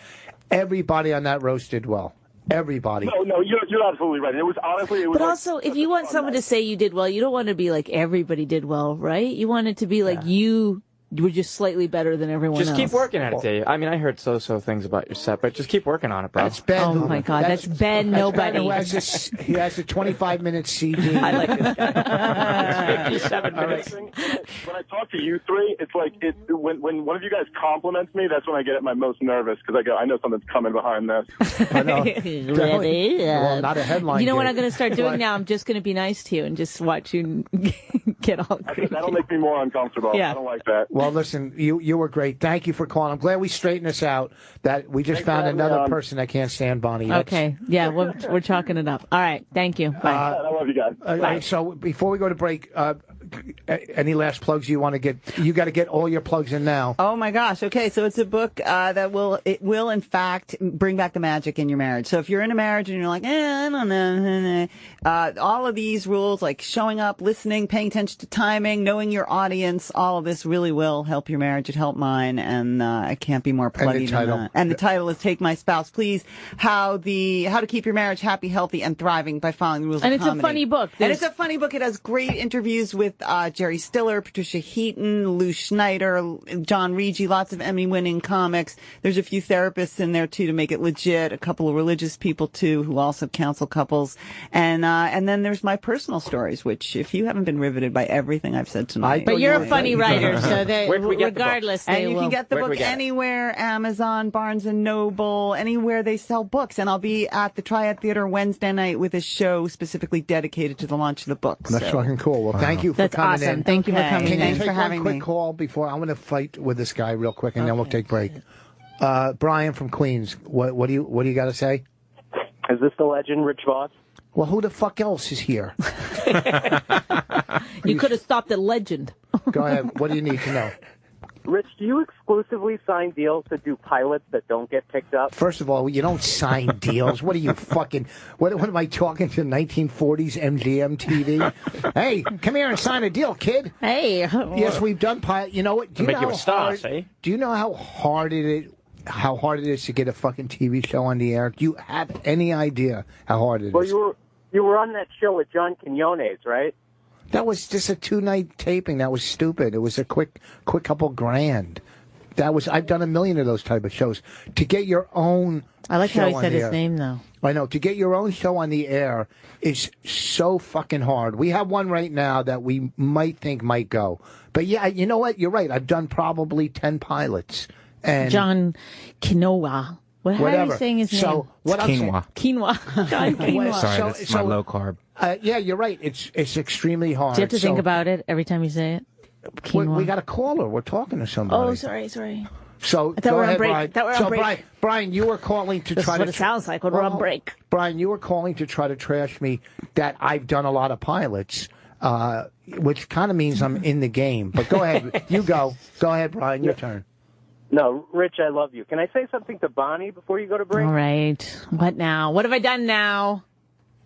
everybody on that roast did well. Everybody. No, you're absolutely right. It was honestly, But also, if you want someone to say you did well, you don't want to be like everybody did well, right? You want it to be like you were just slightly better than everyone Just else. keep working at it, Dave. I mean, I heard so things about your set, but just keep working on it, bro. That's Ben. Oh my God, that's Ben. Nobody. He has a 25-minute CD. I like this guy. It's 57 minutes. When I talk to you three, it's like when one of you guys compliments me, that's when I get at my most nervous because I know something's coming behind this. I know. Ready? Well, not a headline. You know what gig. I'm going to start doing now? I'm just going to be nice to you and just watch you get all crazy. That'll make me more uncomfortable. Yeah. I don't like that. Well, listen, you were great. Thank you for calling. I'm glad we straightened this out. That we just Thanks found for having me another on. person that can't stand Bonnie. That's- Okay. Yeah, we're chalking it up. All right. Thank you. Bye. I love you guys. So before we go to break, any last plugs you want to get? You got to get all your plugs in now. Oh my gosh. Okay, so it's a book that will in fact bring back the magic in your marriage. So if you're in a marriage and you're like, I don't know, all of these rules like showing up, listening, paying attention to timing, knowing your audience, all of this really will help your marriage. It helped mine, and I can't be more pluggy than that. And the title is "Take My Spouse, Please: How to Keep Your Marriage Happy, Healthy, and Thriving by Following the Rules And of it's a Comedy." funny book. And it's a funny book. It has great interviews with Jerry Stiller, Patricia Heaton, Lou Schneider, John Rigi, lots of Emmy-winning comics. There's a few therapists in there too to make it legit. A couple of religious people too who also counsel couples, and then there's my personal stories. Which, if you haven't been riveted by everything I've said tonight, But you're a funny writer, so Where can we get the book? regardless, and they you will. can get the Where can book we get it? anywhere, Amazon, Barnes and Noble, anywhere they sell books. And I'll be at the Triad Theater Wednesday night with a show specifically dedicated to the launch of the book. That's So- fucking cool. Well, thank you for That's coming awesome. in. Thank you for Okay. coming Can in. you Thanks take for having one quick me. call before I'm going to fight with this guy real quick, and then we'll take break. Brian from Queens, what do you got to say? Is this the legend, Rich Voss? Well, who the fuck else is here? You could have stopped at Legend. Go ahead. What do you need to know? Rich, do you exclusively sign deals to do pilots that don't get picked up? First of all, you don't sign deals. What are you fucking? What am I talking to? 1940s MGM TV? Hey, come here and sign a deal, kid. Hey. Yes, we've done pilot. You know what? Do you Make know you how a star, hard? see? Do you know how hard it is? How hard it is to get a fucking TV show on the air? Do you have any idea how hard it is? Well, you were on that show with John Quinones, right? That was just a 2-night taping. That was stupid. It was a quick couple grand. I've done a million of those type of shows. To get your own I like show how he on said the his air. name, though. I know. To get your own show on the air is so fucking hard. We have one right now that we might think might go. But yeah, you know what? You're right. I've done probably 10 pilots. And John Quinoa. How are whatever. you saying his name? So what I'm saying- Quinoa. Quinoa. John Quinoa. Sorry, So- that's my so- low carb. Yeah, you're right. It's extremely hard. Do you have to think So about it every time you say it? we Quinoa. got a caller. We're talking to somebody. Oh, sorry. So I thought go we were on ahead, break. Brian. Thought we were on So break. Brian, you were calling to This try is to. what it sounds like when we're on break. Brian, you were calling to try to trash me that I've done a lot of pilots, which kind of means I'm in the game. But go ahead, you go. Go ahead, Brian. Your turn. No, Rich, I love you. Can I say something to Bonnie before you go to break? All right. What now? What have I done now?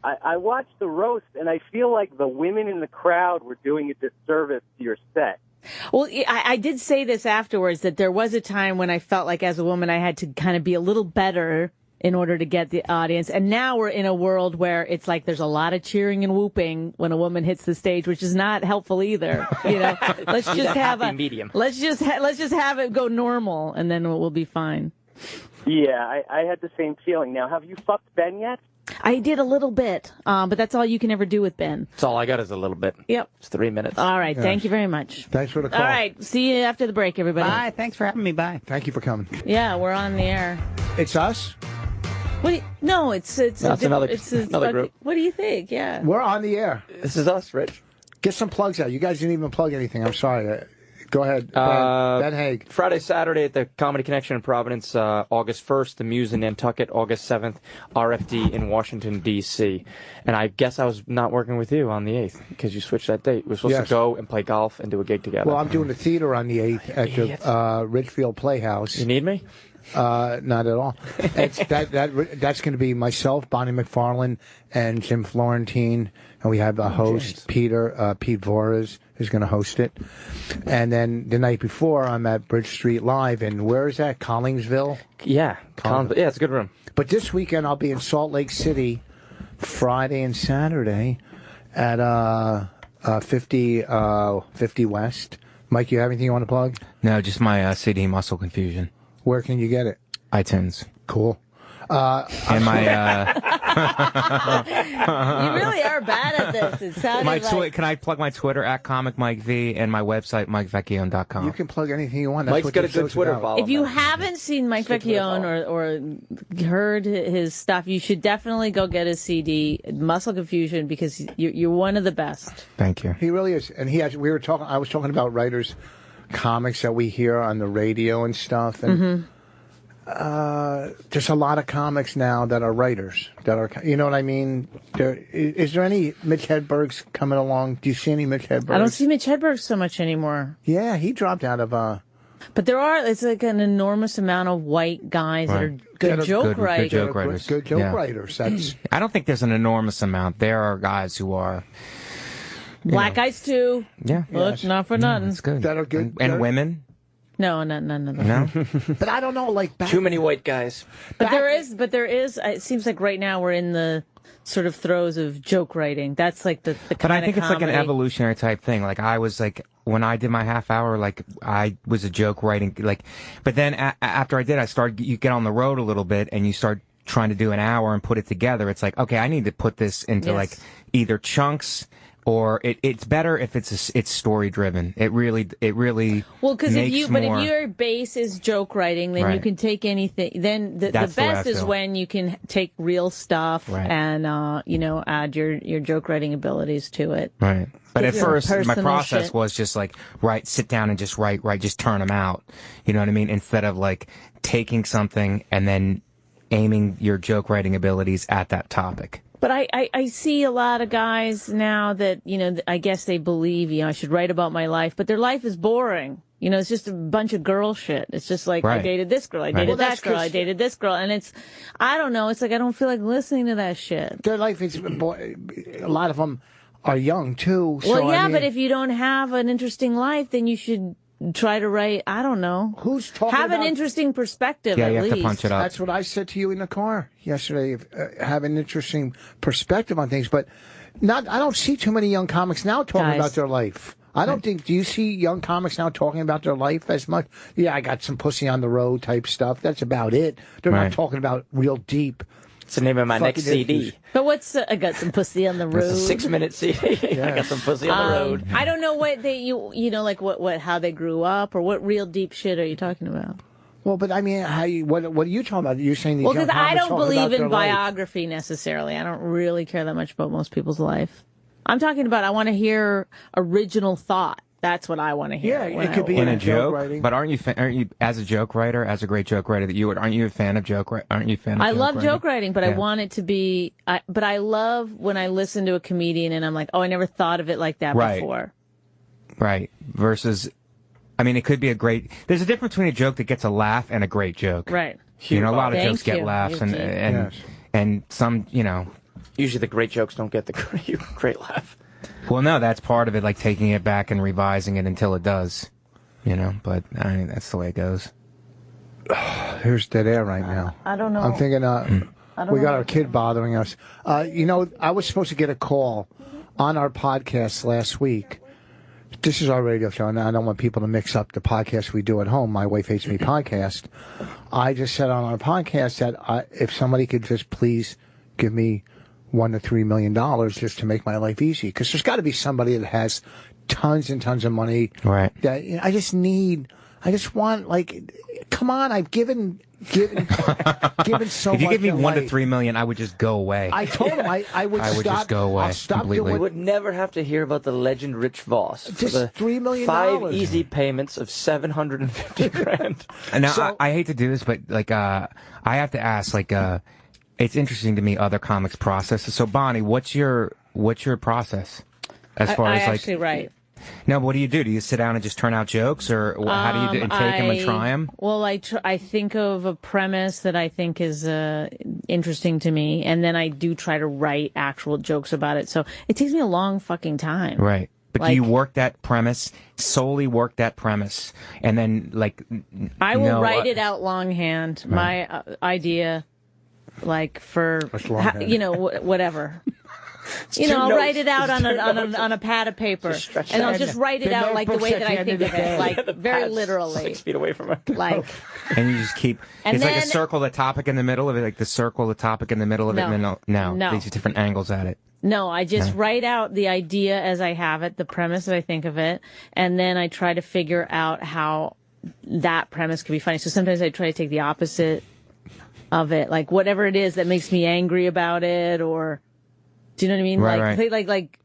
I watched the roast, and I feel like the women in the crowd were doing a disservice to your set. Well, I did say this afterwards, that there was a time when I felt like as a woman I had to kind of be a little better in order to get the audience. And now we're in a world where it's like there's a lot of cheering and whooping when a woman hits the stage, which is not helpful either. You know, let's just have a medium. Let's just have it go normal, and then we'll be fine. Yeah, I had the same feeling. Now, have you fucked Ben yet? I did a little bit, but that's all you can ever do with Ben. That's all I got is a little bit. Yep. It's 3 minutes. All right. Thank you very much. Thanks for the call. All right. See you after the break, everybody. Bye. Thanks for having me. Bye. Thank you for coming. Yeah, we're on the air. It's us. What do you, no, it's another group. What do you think? Yeah. We're on the air. This is us, Rich. Get some plugs out. You guys didn't even plug anything. I'm sorry. Go ahead, Ben Haig. Friday, Saturday at the Comedy Connection in Providence, August 1st, the Muse in Nantucket, August 7th, RFD in Washington, D.C. And I guess I was not working with you on the 8th because you switched that date. We were supposed to go and play golf and do a gig together. Well, I'm doing the theater on the 8th at the Ridgefield Playhouse. You need me? Not at all. It's that's going to be myself, Bonnie McFarlane, and Jim Florentine, and we have a host, Pete Voras, who's going to host it. And then the night before, I'm at Bridge Street Live, and where is that? Collingsville. Yeah, yeah, it's a good room. But this weekend, I'll be in Salt Lake City, Friday and Saturday, at 50 West. Mike, you have anything you want to plug? No, just my CD, Muscle Confusion. Where can you get it? iTunes. Cool. And my You really are bad at this. It sounded like... Can I plug my Twitter at Comic Mike V and my website MikeVecchione.com? You can plug anything you want. That's Mike's what got a this good show's Twitter about. follow. If you haven't seen Mike Vecchione or heard his stuff, you should definitely go get his CD, Muscle Confusion, because you're one of the best. Thank you. He really is, and he has. I was talking about writers, comics that we hear on the radio and stuff, and there's a lot of comics now that are writers that are. You know what I mean? Is there any Mitch Hedbergs coming along? Do you see any Mitch Hedbergs? I don't see Mitch Hedberg so much anymore. Yeah, he dropped out of. But it's like an enormous amount of white guys that are good joke writers. Good joke writers. Good joke writers. That's. I don't think there's an enormous amount. There are guys who are. Black guys too. Yeah. Look, not for nothing. That's good. That are good. And women. No, none of them. No. But I don't know, like Too many white guys. But there is. It seems like right now we're in the sort of throes of joke writing. That's like the kind But I think of it's like an comedy. evolutionary type thing. Like I was like when I did my half hour, like I was a joke writing. Like, but then after I did, you get on the road a little bit and you start trying to do an hour and put it together. It's like, okay, I need to put this into like either chunks. Or it's better if it's story driven. It really well, because if more... your base is joke writing, then you can take anything. Then the best is when you can take real stuff and add your joke writing abilities to it. Right. But at first, my personal process shit. was just like sit down and just write, just turn them out. You know what I mean? Instead of like taking something and then aiming your joke writing abilities at that topic. But I see a lot of guys now that, I guess they believe, I should write about my life, but their life is boring. It's just a bunch of girl shit. It's just like, I dated this girl, I dated that girl, I dated this girl. And I don't know, it's like I don't feel like listening to that shit. Their life is, a lot of them are young too. Well, but if you don't have an interesting life, then you should try to write, I don't know. Who's talking Have about... an interesting perspective, yeah, at you have least. to punch it up. That's what I said to you in the car yesterday. Have an interesting perspective on things, but I don't see too many young comics now talking about their life. I don't think. Do you see young comics now talking about their life as much? Yeah, I got some pussy on the road type stuff. That's about it. They're not talking about real deep. It's the name of my next CD. But I got some pussy on the road. It's a 6-minute CD. I got some pussy on the road. I don't know what like how they grew up or what real deep shit are you talking about? Well, but I mean, what are you talking about? You're saying these well, young because I comics don't talking believe about their in biography necessarily. I don't really care that much about most people's life. I'm talking about I want to hear original thought. That's what I want to hear. Yeah, it could be in a joke. writing. But aren't you as a joke writer, as a great joke writer aren't you a fan of joke writing? Aren't you a fan of I joke love writing? joke writing, but I want it to be. But I love when I listen to a comedian and I'm like, oh, I never thought of it like that before. Right. Versus, I mean, it could be a great. There's a difference between a joke that gets a laugh and a great joke. Right. A lot of Thank jokes get you. laughs and some, Usually the great jokes don't get the great laugh. Well, no, that's part of it, like taking it back and revising it until it does, but I mean, that's the way it goes. Here's dead air right now. I don't know. I'm thinking, we got know. our kid bothering us. You know, I was supposed to get a call on our podcast last week. This is our radio show, and I don't want people to mix up the podcast we do at home, My Wife Hates Me podcast. I just said on our podcast that if somebody could just please give me $1 to $3 million just to make my life easy, because there's got to be somebody that has tons and tons of money. Right. That I just want, like, come on, I've given so much. If you give me in $1 to life. $3 million, I would just go away. I told him I would. I would stop, just go away I'll stop completely. You doing. would never have to hear about the legend Rich Voss. For Just the $3 million. 5 easy payments of $750,000. And now, So- I hate to do this, but like, I have to ask, like, it's interesting to me other comics' processes. So, Bonnie, what's your process as far I as like? actually write. No, but what do you do? Do you sit down and just turn out jokes, or how do you take them and try them? Well, I think of a premise that I think is interesting to me, and then I do try to write actual jokes about it. So it takes me a long fucking time. Right. But Like- do you work that premise, solely work that premise, and then like? I will write it out longhand. Right. My idea, like for What's longhand? whatever. Two I'll notes. write it out Just two on notes. a pad of paper, Just stretch and it I'll out. just write it The out like the notebook's way at that the I end think of of the it, day. like The very pad's literally. 6 feet away from her. Like And you just keep. And It's like a then- circle, the topic in the middle of it, like the circle, the topic in the middle of it. No. And then No. these different angles at it. No, I just write out the idea as I have it, the premise as I think of it, and then I try to figure out how that premise could be funny. So sometimes I try to take the opposite of it, like whatever it is that makes me angry about it, or do you know what I mean? Right, like right. like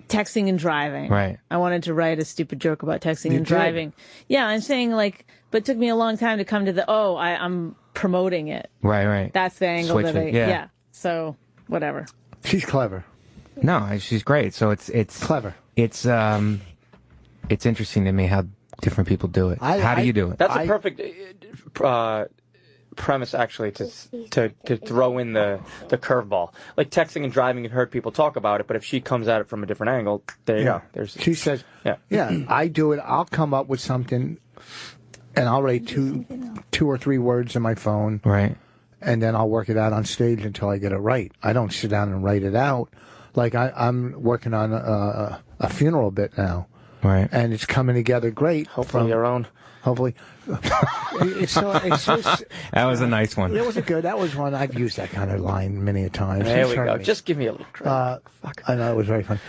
texting and driving. Right. I wanted to write a stupid joke about texting You and did. driving. Yeah, I'm saying like, but it took me a long time to come to I'm promoting it. Right, right. That's the angle Switch that it, I yeah. So whatever. She's clever. No, she's great. So it's Clever. It's interesting to me how different people do it. How do you do it? That's a perfect premise, actually, to throw in the curveball. Like texting and driving, you've heard people talk about it, but if she comes at it from a different angle, there you go. She says, Yeah. I do it. I'll come up with something, and I'll write two or three words in my phone, Right. and then I'll work it out on stage until I get it right. I don't sit down and write it out. Like I'm working on a funeral bit now, Right. and it's coming together great. Hopefully your own. Hopefully. it's just, That was a nice one. it was a good. That was one I've used that kind of line many a times. There It's we hurt go. me. Just give me a little credit. I know, it was very funny.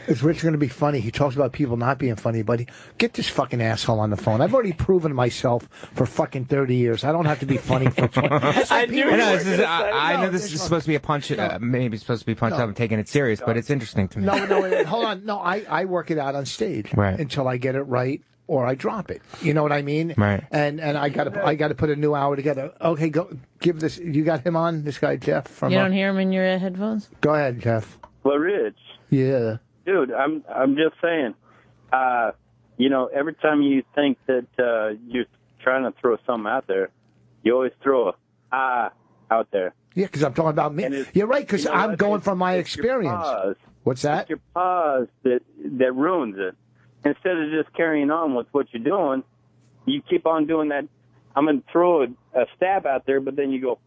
Is Rich going to be funny? He talks about people not being funny, but get this fucking asshole on the phone. I've already proven myself for fucking 30 years. I don't have to be funny for 20. I knew I know you this were is. gonna say I no, know this this is one- supposed to be a punch. Maybe it's supposed to be punched up and taking it serious, but it's interesting to me. No, hold on. No, I work it out on stage Right. until I get it right or I drop it. You know what I mean? Right. And I got to put a new hour together. Okay, go give this. You got him on, this guy Jeff from. You don't hear him in your headphones? Go ahead, Jeff. Well, Rich, Yeah. dude, I'm just saying, every time you think that you're trying to throw something out there, you always throw a out there. Yeah, because I'm talking about me. And it's- You're right, because you know I'm what? going from my It's your experience. pause. What's that? It's your pause that ruins it. Instead of just carrying on with what you're doing, you keep on doing that. I'm going to throw a stab out there, but then you go,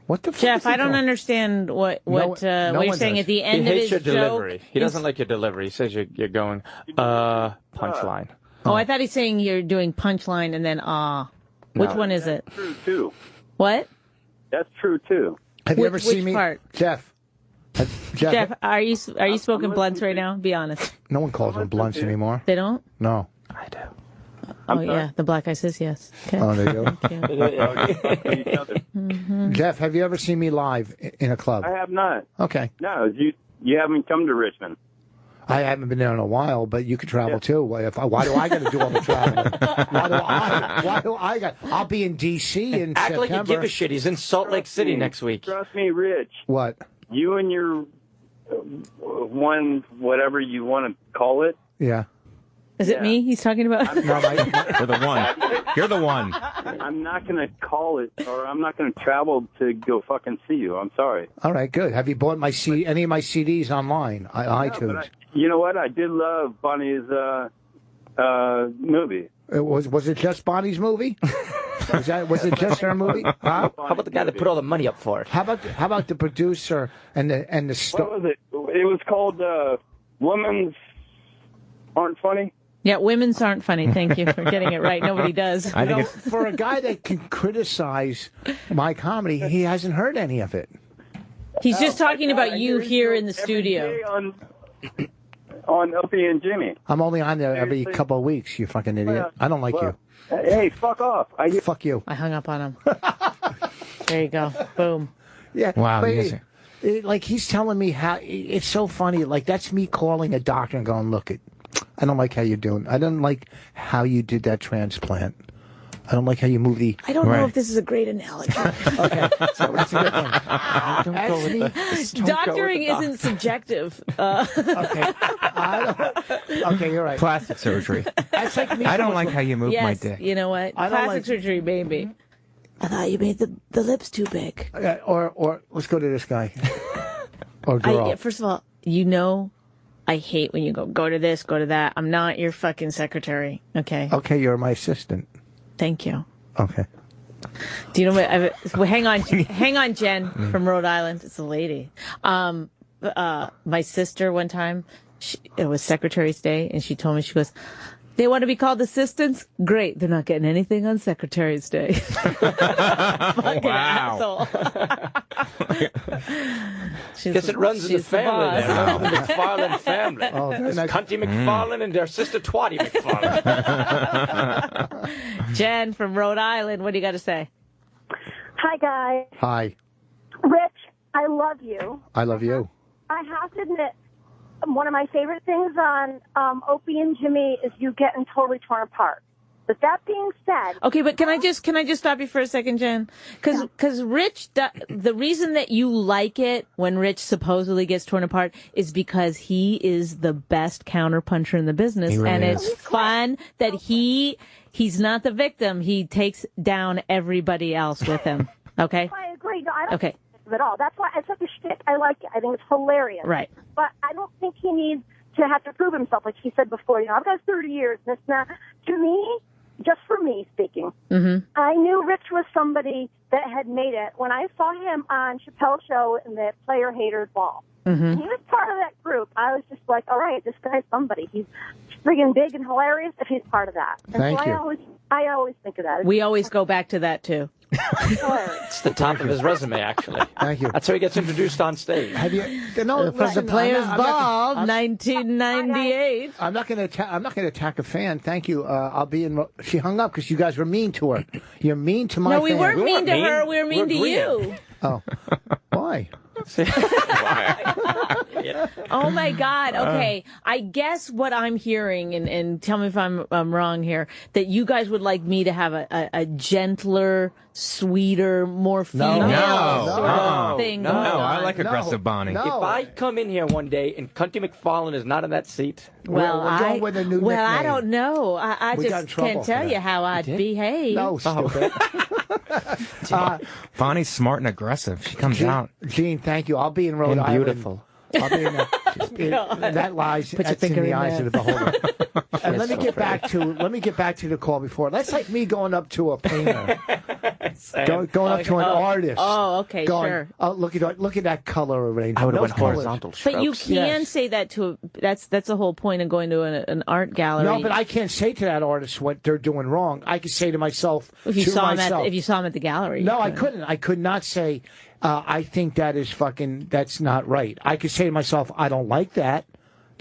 What the fuck? Jeff, is he I don't doing? understand what no what you're one saying does. at the He end of hates his your joke. delivery. He doesn't like your delivery. He says you're going, punchline. Oh, I thought he's saying you're doing punchline and then Which one is it? true, too. What? That's true, too. Have you Which- ever seen which me, part? Jeff? Jeff, are you smoking blunts right now? Be honest. No one calls them blunts anymore. They don't? No. I do. Oh yeah, the black guy says yes. Okay. Oh, they do. Thank you. Each other. Jeff, have you ever seen me live in a club? I have not. Okay. No, you haven't come to Richmond. I haven't been there in a while, but you could travel too. Why do I got to do all the traveling? Why do I got? I'll be in D.C. in Act September. like you give a shit. He's in Salt Lake City next week. Trust me, Rich. What? You and your one, whatever you want to call it. Yeah. Is it me he's talking about? No, You're the one. You're the one. I'm not going to call it, or I'm not going to travel to go fucking see you. I'm sorry. all right, good. Have you bought any of my CDs online? iTunes. But you know what? I did love Bonnie's movie. Was it just Bonnie's movie? Was it just her movie? Huh? How about the guy that put all the money up for it? How about the producer and the What was it? It was called Women's Aren't Funny. Yeah, women's aren't funny. Thank you for getting it right. Nobody does. I think it's for a guy that can criticize my comedy, he hasn't heard any of it. He's just talking about you here in the studio. On Opie and Jimmy. I'm only on there every couple of weeks, you fucking idiot. I don't like you. Hey, fuck off. Fuck you. I hung up on him. There you go. Boom. Yeah. Wow, but he is- like he's telling me how it's so funny. Like that's me calling a doctor and going, look, I don't like how you're doing. I don't like how you did that transplant. I don't like how you move the. I don't know if this is a great analogy. Okay, so that's a good one. Don't go with this. Don't go Doctoring with the isn't subjective. Okay, okay, you're right. plastic surgery. That's like me. I don't like how you move my Yes, dick. you know what? I don't Plastic like- surgery, maybe. I thought you made the lips too big. Or let's go to this guy. Or girl. First of all, you know, I hate when you go to this, go to that. I'm not your fucking secretary. Okay. Okay, you're my assistant. Thank you. Okay. Do you know what? Well, hang on, Jen from Rhode Island. It's a lady. My sister one time, it was Secretary's Day, and she told me, she goes, "They want to be called assistants? Great, they're not getting anything on Secretary's Day." Fucking asshole. Guess it runs in the family there. boss. The McFarlane family. Oh, There's Cunty McFarlane and their sister Twatty McFarlane. Jen from Rhode Island, what do you got to say? Hi, guys. Hi. Rich, I love you. I love you. I have to admit, one of my favorite things on Opie and Jimmy is you getting totally torn apart. But that being said, Okay, but can I just stop you for a second, Jen? Because Rich, the reason that you like it when Rich supposedly gets torn apart is because he is the best counterpuncher in the business, He really and is. it's fun that he's not the victim. He takes down everybody else with him. Okay. I agree. No, I don't Okay. think of it at all. That's why it's such a shtick. I like it. I think it's hilarious. Right. But I don't think he needs to have to prove himself, like he said before. You know, I've got 30 years. And it's not, to me, just for me speaking, I knew Rich was somebody that had made it when I saw him on Chappelle's show in the Player Haters Ball. He was part of that group. I was just like, all right, this guy's somebody. He's friggin' big and hilarious if he's part of that. And Thank so you. I always think of that. We always go back to that too. Hilarious. It's the top of his resume, actually. Thank you. That's how he gets introduced on stage. Have you? No, From the Players Ball, 1998. I'm not going to attack a fan. Thank you. I'll be in. She hung up because you guys were mean to her. You're mean to my. No, we fan. weren't We mean weren't to mean. her. We were mean We're to you. Oh, why? Oh my God. Okay. I guess what I'm hearing, and tell me if I'm wrong here, that you guys would like me to have a gentler, sweeter, more female sort of thing no, going No, on. I like aggressive Bonnie. No. If I come in here one day and Cunty McFarlane is not in that seat, Well, We're going with a new well, I nickname. don't know. I We got in just trouble can't for tell that. you how I'd behave. No, stupid. Bonnie's smart and aggressive. She comes out. Gene, thank you. I'll be in Rhode and Island. beautiful. I'll be in that lies. Put your That's in finger the in eyes there. of the beholder. And let me get back to the call before. That's like me going up to a painter, going up to an artist. Oh, okay, going, sure. Oh, look at that color arrangement. I would have Those went colors. horizontal strokes. But you can Yes. say that to that's the whole point of going to an art gallery. No, but I can't say to that artist what they're doing wrong. I could say to myself, if you to saw myself, him at the gallery. No, you I could. couldn't. I could not say, I think that's not right. I could say to myself, I don't like that.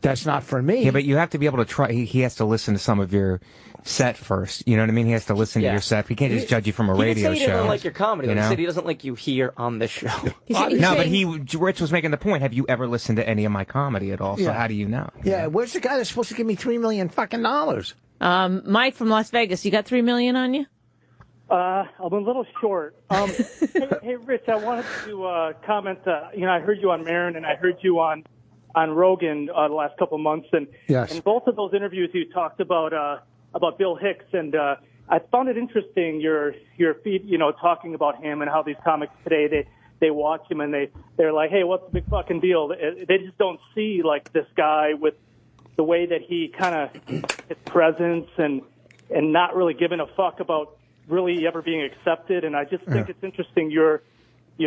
That's not for me. Yeah, but you have to be able to try. He has to listen to some of your set first. You know what I mean? He has to listen to your set. He can't just judge you from a He radio didn't say he show. didn't like your comedy. you He know? said he doesn't like you here on this show. No, but Rich was making the point. Have you ever listened to any of my comedy at all? So Yeah. how do you know? Yeah, where's the guy that's supposed to give me $3 million fucking dollars? Mike from Las Vegas, you got $3 million on you? I'm a little short. Hey, Rich, I wanted to comment. I heard you on Marin and I heard you on Rogan the last couple of months, and Yes. in both of those interviews you talked about Bill Hicks, and I found it interesting your feed, talking about him and how these comics today they watch him and they're like, hey, what's the big fucking deal? They just don't see like this guy with the way that he kind of his presence and not really giving a fuck about really ever being accepted. And I just think it's interesting. You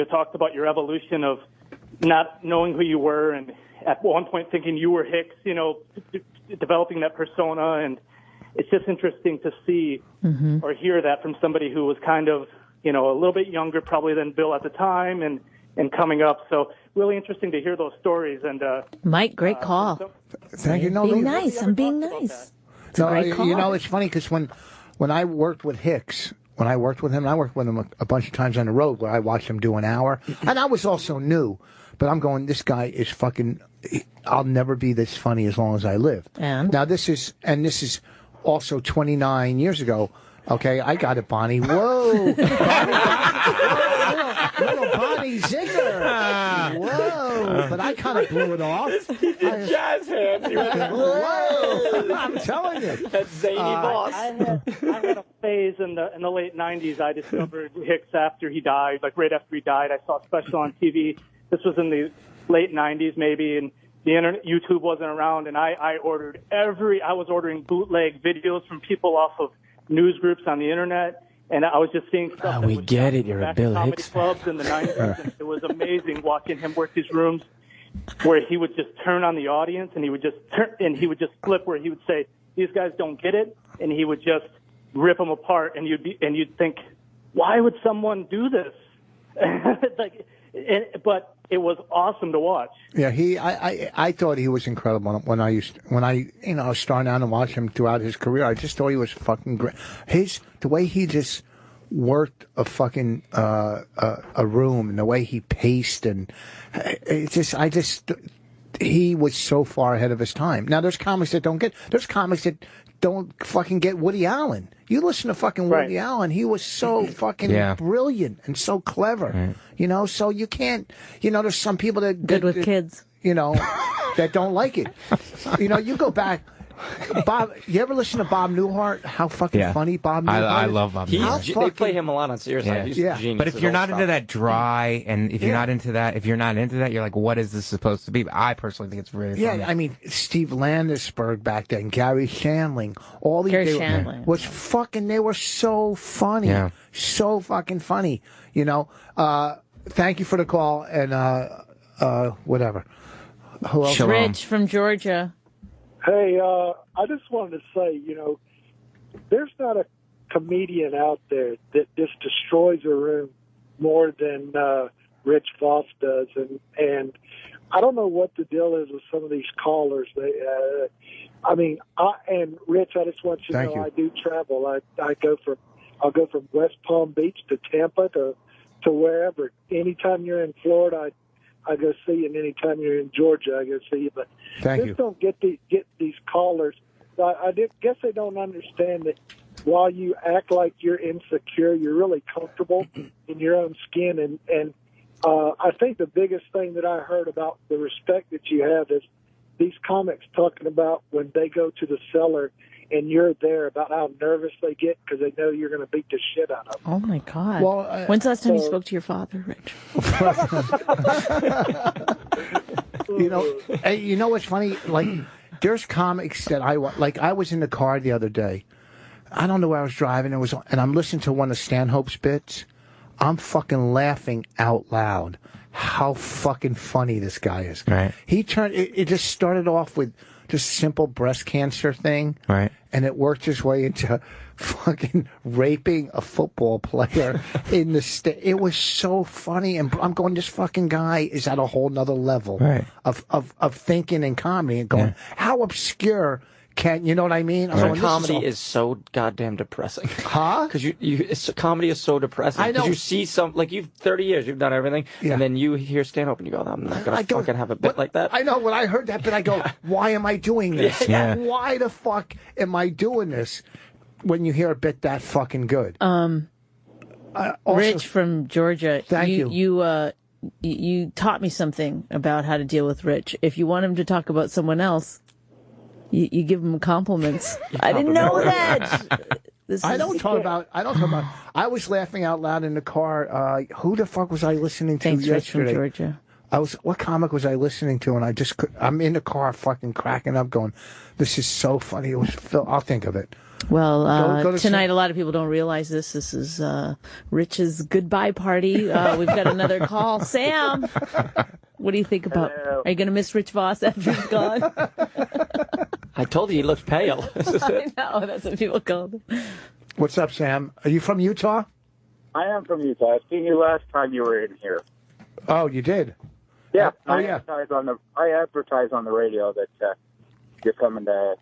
talked about your evolution of not knowing who you were, and at one point thinking you were Hicks, developing that persona. And it's just interesting to see or hear that from somebody who was kind of, a little bit younger probably than Bill at the time and coming up. So really interesting to hear those stories. And Mike, great call. Thank you. No, being nice. I'm being nice. It's a great call. It's funny because when I worked with Hicks, I worked with him a bunch of times on the road where I watched him do an hour. And I was also new. But I'm going, this guy is fucking, I'll never be this funny as long as I live. And? Now this is also 29 years ago. Okay, I got it, Bonnie. Whoa. Little Bonnie Zinger. Whoa. But I kind of blew it off. Jazz hands. Whoa. I'm telling you. That zany boss. I had a phase in the late 90s. I discovered Hicks after he died, like right after he died. I saw a special on TV. This was in the late 90s maybe, and the internet, YouTube wasn't around, and I was ordering bootleg videos from people off of news groups on the internet, and I was just seeing stuff. We get it. You're a Bill Hicks. Clubs in the 90s, and it was amazing watching him work these rooms where he would just turn on the audience, and he would just flip where he would say, "These guys don't get it," and he would just rip them apart, and you'd think, why would someone do this? But it was awesome to watch. Yeah, I thought he was incredible when I was starting out and watched him throughout his career. I just thought he was fucking great. The way he just worked a fucking a room and the way he paced and he was so far ahead of his time. Now there's comics that don't fucking get Woody Allen. You listen to fucking Woody Allen, he was so fucking brilliant and so clever. Right. So you can't, there's some people that good with kids, that don't like it. You go back. Bob, you ever listen to Bob Newhart? How fucking funny Bob Newhart is? I love Bob Newhart. They play him a lot on Serious Life. He's genius. But if you're not into that dry, and if you're not into that, you're like, what is this supposed to be? But I personally think it's really funny. Yeah, I mean, Steve Landisberg back then, Gary Shandling, all these they were so funny. Yeah. So fucking funny. Thank you for the call, and whatever. Who else? Rich from Georgia. Hey, I just wanted to say, there's not a comedian out there that just destroys a room more than Rich Voss does, and I don't know what the deal is with some of these callers. And Rich, I just want you to know I do travel. I'll go from West Palm Beach to Tampa to wherever. Anytime you're in Florida, I go see you, and anytime you're in Georgia, I go see you. But don't get these callers. I guess they don't understand that while you act like you're insecure, you're really comfortable in your own skin. And I think the biggest thing that I heard about the respect that you have is these comics talking about when they go to the cellar and you're there, about how nervous they get because they know you're going to beat the shit out of them. Oh, my God. Well, when's the last time you spoke to your father, Rich? You know what's funny? Like, there's comics that I was in the car the other day. I don't know where I was driving. And I'm listening to one of Stanhope's bits. I'm fucking laughing out loud. How fucking funny this guy is. Right. It just started off with just simple breast cancer thing. Right. And it worked its way into fucking raping a football player in the state. It was so funny. And I'm going, this fucking guy is at a whole nother level of thinking and comedy and going, how obscure you know what I mean? Comedy is so goddamn depressing. Huh? Because comedy is so depressing. I know. Because you see you've 30 years, you've done everything, and then you hear stand up and you go, I'm not going to fucking have a bit like that. I know, when I heard that bit, I go, why am I doing this? Yeah. Why the fuck am I doing this when you hear a bit that fucking good? Rich from Georgia. Thank you. You taught me something about how to deal with Rich. If you want him to talk about someone else, you give him compliments. I didn't know that. I don't talk about. I was laughing out loud in the car. Who the fuck was I listening to yesterday? Rich from Georgia. What comic was I listening to? And I'm in the car fucking cracking up, going, "This is so funny." It was Phil. I'll think of it. Well, Go to tonight Sam. a lot of people don't realize this. This is Rich's goodbye party. We've got another call. Sam, what do you think about? Hello. Are you going to miss Rich Voss after he's gone? I told you he looked pale. I know, that's what people called him. What's up, Sam? Are you from Utah? I am from Utah. I've seen you last time you were in here. Oh, you did? Yeah, Oh, I yeah. advertise on the radio that you're coming to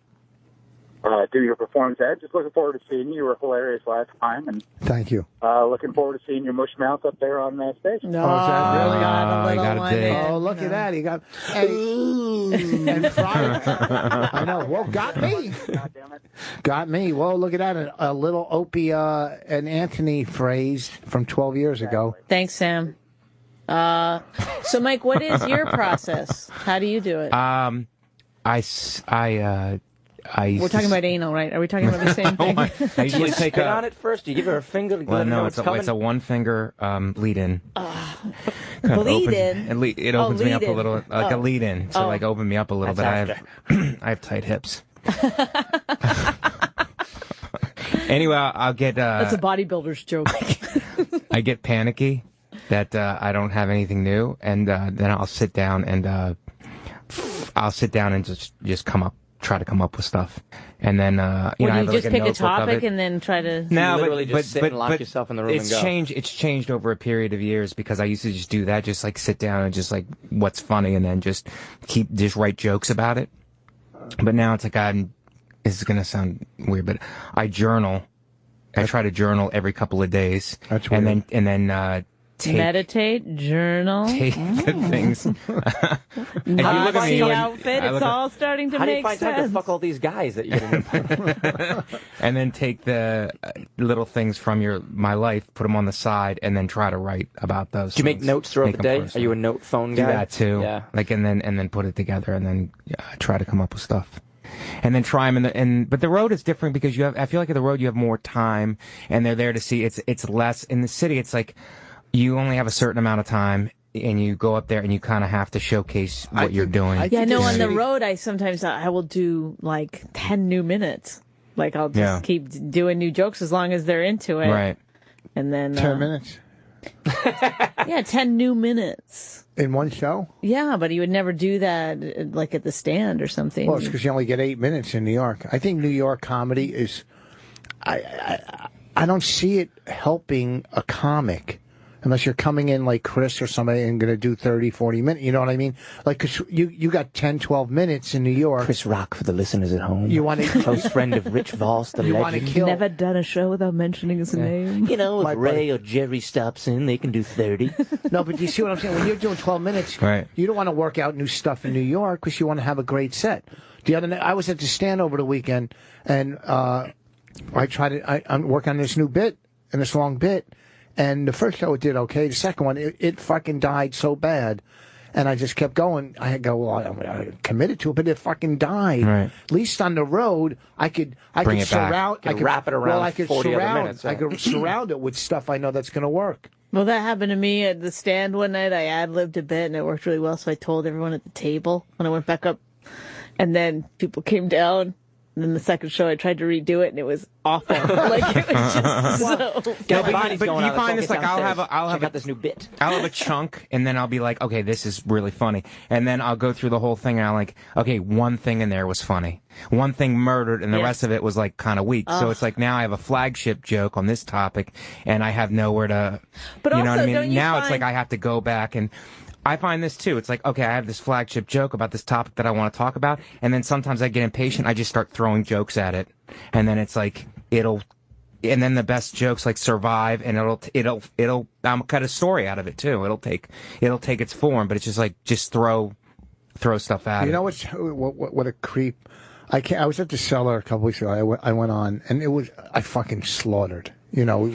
do your performance. Just looking forward to seeing you. You were hilarious last time, and Thank you. looking forward to seeing your mush mouth up there on stage. No, Oh, is that really? got a little got a one dig. in. Oh, look at that. He got. And Friday. I know. Well, got me. God damn it. Got me. Well, look at that. A little Opie and Anthony phrase from 12 years ago. Thanks, Sam. So, Mike, what is your process? How do you do it? We're talking about anal, right? Are we talking about the same thing? I usually take Spit on it first. You give her a finger to Well, let her know no, it's coming. it's a one finger lead in. Bleed in. It opens me up a lead-in. little, like a lead in, to like open me up a little bit. That's I have tight hips. Anyway, I'll get. That's a bodybuilder's joke. I get panicky that I don't have anything new, and then I'll sit down and just try to come up with stuff, and then I Would have you like just pick a notebook of topic it. and then try to? No, literally but, just sit and lock yourself in the room it's and go. changed. It's changed over a period of years because I used to just do that, just like sit down and just like what's funny, and then just write jokes about it. But now it's like this is gonna sound weird, but I journal. I try to journal every couple of days. That's and weird. then Meditate, journal. take the things. And you look at me Funny when- outfit. I It's look at- all starting to How do you make find time to sense. fuck all these guys that you're getting? and then take the little things from my life, put them on the side, and then try to write about those. Do you make things. notes throughout Make the them day? personal. Are you a note phone Do guy? that too. Yeah. Like and then put it together and then try to come up with stuff. And then try them but the road is different because I feel like at the road you have more time and they're there to see. It's less in the city. It's like you only have a certain amount of time and you go up there and you kind of have to showcase what you're doing. Yeah, no, on the road, I will do like 10 new minutes. Like I'll just keep doing new jokes as long as they're into it. Right. And then 10 minutes? Yeah, 10 new minutes. In one show? Yeah, but you would never do that like at the stand or something. Well, it's because you only get 8 minutes in New York. I think New York comedy is. I don't see it helping a comic unless you're coming in like Chris or somebody and going to do 30, 40 minutes. You know what I mean? Like, because you got 10, 12 minutes in New York. Chris Rock for the listeners at home. You want to close friend of Rich Voss, the You want to legend. kill. Never done a show without mentioning his name. You know, if My Ray or Jerry stops in, they can do 30. No, but you see what I'm saying? When you're doing 12 minutes, Right. you don't want to work out new stuff in New York because you want to have a great set. The other night, I was at the stand over the weekend, and I'm working on this new bit, and this long bit, and the first show it did okay. The second one, it fucking died so bad. And I just kept going. I go, well, I committed to it, but it fucking died. Right. At least on the road, I could Bring it back. surround. I could wrap it around Well, I could 40 other surround. minutes, I could surround it with stuff I know that's going to work. Well, that happened to me at the stand one night. I ad-libbed a bit, and it worked really well, so I told everyone at the table when I went back up. And then people came down. And then the second show, I tried to redo it, and it was awful. Like, it was just so... Yeah, but you find this, like, I'll have this new bit. I'll have a chunk, and then I'll be like, okay, this is really funny. And then I'll go through the whole thing, and I'm like, okay, one thing in there was funny. One thing murdered, and the rest of it was, like, kind of weak. So it's like, now I have a flagship joke on this topic, and I have nowhere to... But you know also, what I mean? don't you Now it's find- like I have to go back and... I find this too. It's like, okay, I have this flagship joke about this topic that I want to talk about, and then sometimes I get impatient. I just start throwing jokes at it, and then it's like and then the best jokes like survive, and it'll cut a story out of it too. It'll take its form, but it's just like throw stuff at it. You know what a creep. I was at the Cellar a couple weeks ago. I went on, and I fucking slaughtered. You know,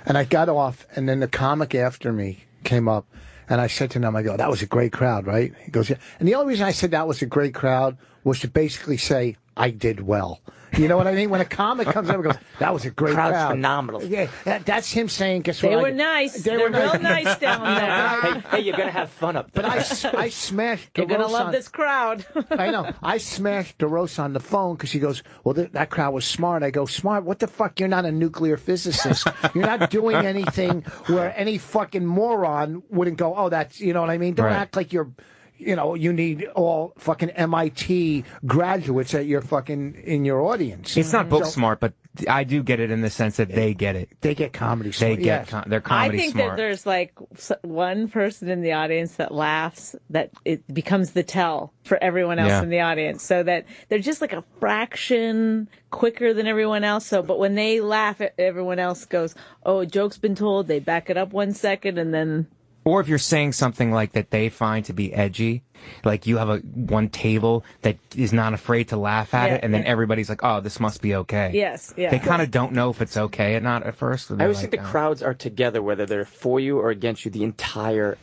and I got off, and then the comic after me came up. And I said to them, I go, that was a great crowd, right? He goes, yeah. And the only reason I said that was a great crowd was to basically say I did well. You know what I mean? When a comic comes up and goes, that was a great crowd. Crowd's phenomenal. Yeah, that's him saying, guess They what? were nice. They're real nice down there. Hey, you're going to have fun up there. But I smashed You're going to DeRosa love this crowd. I know. I smashed DeRosa on the phone because he goes, well, that crowd was smart. I go, smart? What the fuck? You're not a nuclear physicist. You're not doing anything where any fucking moron wouldn't go, oh, that's, you know what I mean? Don't act like you're... You know, you need all fucking MIT graduates at your fucking in your audience. It's not book smart, but I do get it in the sense that they get it. They get comedy smart. They get they're comedy I think smart. that there's like one person in the audience that laughs, that it becomes the tell for everyone else in the audience, so that they're just like a fraction quicker than everyone else. So, but when they laugh, everyone else goes, "Oh, a joke's been told." They back it up 1 second, and then. Or if you're saying something like that they find to be edgy, like you have one table that is not afraid to laugh at it, and then everybody's like, oh, this must be okay. Yes, yeah. They kind of don't know if it's okay or not at first. I always think the crowds are together, whether they're for you or against you. The entire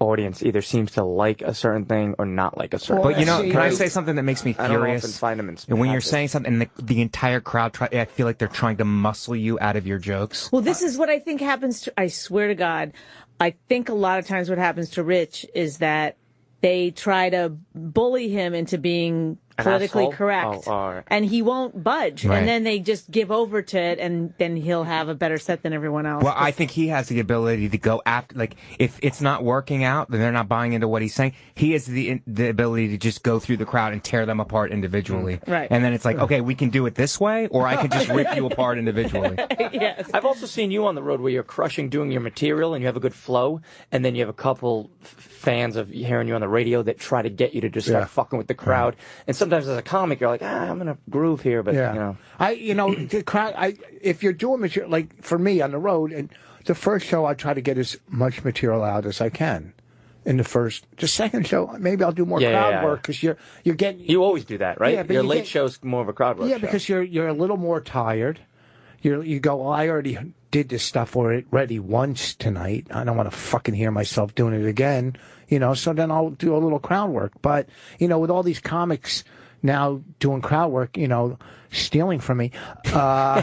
audience either seems to like a certain thing or not like a certain thing. But, you know, can I say something that makes me furious? I don't often find them in when you're saying something, and the entire crowd, I feel like they're trying to muscle you out of your jokes. Well, this is what I think happens to, I swear to God, I think a lot of times what happens to Rich is that they try to bully him into being politically correct, and he won't budge, and then they just give over to it, and then he'll have a better set than everyone else. Well, I think he has the ability to go after, like, if it's not working out, then they're not buying into what he's saying. He has the ability to just go through the crowd and tear them apart individually. Right. And then it's like, okay, we can do it this way, or I can just rip you apart individually. Yes. I've also seen you on the road where you're crushing doing your material and you have a good flow, and then you have a couple fans of hearing you on the radio that try to get you to just start fucking with the crowd. And sometimes as a comic, you're like, I'm in a groove here, but you know. The crowd, if you're doing material, like for me on the road, and the first show I try to get as much material out as I can. In the second show, maybe I'll do more crowd work because you're getting. You always do that, right? Yeah, but your late show's more of a crowd work. Yeah, show. because you're a little more tired. You go, well, I already did this stuff already once tonight. I don't want to fucking hear myself doing it again. You know, so then I'll do a little crowd work. But you know, with all these comics now doing crowd work, you know, stealing from me. Well,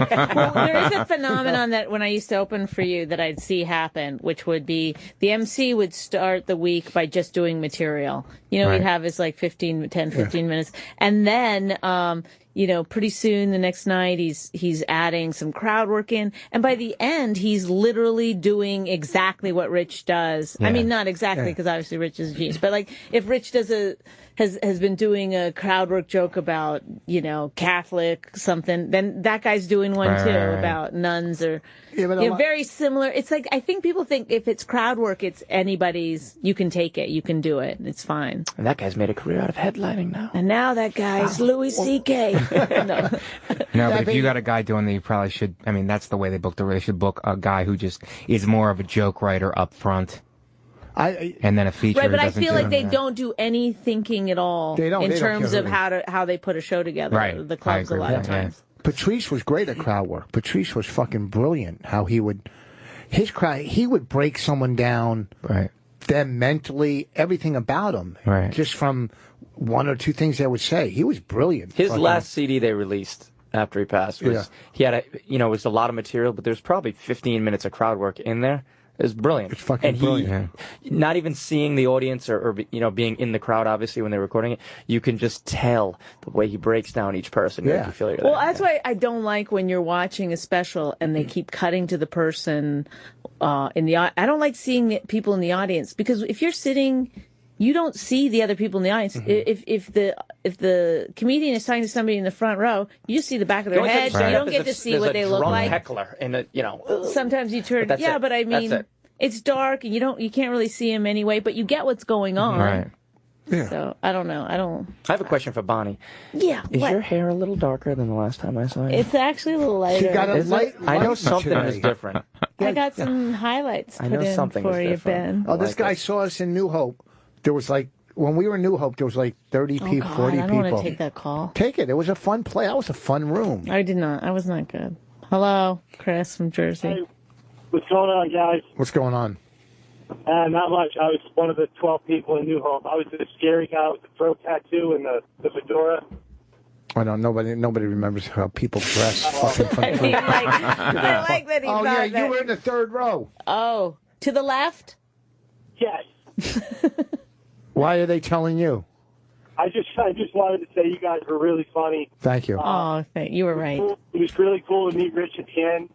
there is a phenomenon that when I used to open for you that I'd see happen, which would be the MC would start the week by just doing material. You know, we'd have his like 15 minutes. And then, you know, pretty soon the next night he's adding some crowd work in. And by the end, he's literally doing exactly what Rich does. Yeah. I mean, not exactly, because obviously Rich is a genius. But like if Rich has been doing a crowd work joke about, you know, Catholic something, then that guy's doing one too about nuns or very similar. It's like, I think people think if it's crowd work, it's anybody's, you can take it, you can do it, it's fine. And that guy's made a career out of headlining now. And now that guy's Louis C.K. No, but if you got a guy doing that, you probably should, I mean, that's the way they booked it. They should book a guy who just is more of a joke writer up front. And then a feature. Right, but I feel like they don't do any thinking at all in terms of how they put a show together. Right. The clubs a lot of times. Patrice was great at crowd work. Patrice was fucking brilliant. How he would break someone down. Right. Them mentally, everything about him. Right. Just from one or two things they would say. He was brilliant. His last CD they released after he passed was he had it was a lot of material, but there's probably 15 minutes of crowd work in there. It was brilliant. It's fucking brilliant. Not even seeing the audience or being in the crowd, obviously, when they're recording it, you can just tell the way he breaks down each person. Yeah. You feel Well, that's why I don't like when you're watching a special and they keep cutting to the person I don't like seeing the people in the audience, because if you're sitting, you don't see the other people in the audience. Mm-hmm. If the comedian is talking to somebody in the front row, you just see the back of their head. You don't get to see what they look like. Heckler and sometimes you turn. But I mean, it's dark and you can't really see him anyway, but you get what's going on. Right. Yeah. So I don't know. I have a question for Bonnie. Yeah. Is your hair a little darker than the last time I saw you? It's actually a little lighter. She got a light. I know something is different. I got some highlights put in something for you, different. Ben. Oh, this guy saw us in New Hope. There was like, when we were in New Hope, there was like 30 people, 40 people. I don't want to take that call. Take it. It was a fun play. That was a fun room. I did not. I was not good. Hello, Chris from Jersey. Hey, what's going on, guys? What's going on? Not much. I was one of the 12 people in New Home. I was the scary guy with the throat tattoo and the fedora. I don't. Nobody remembers how people dress. Fucking from I like that he Oh thought yeah, that. you were in the third row. Oh, to the left? Yes. Why are they telling you? I just wanted to say you guys were really funny. Thank you. You were right. It was really cool to meet Rich at the end,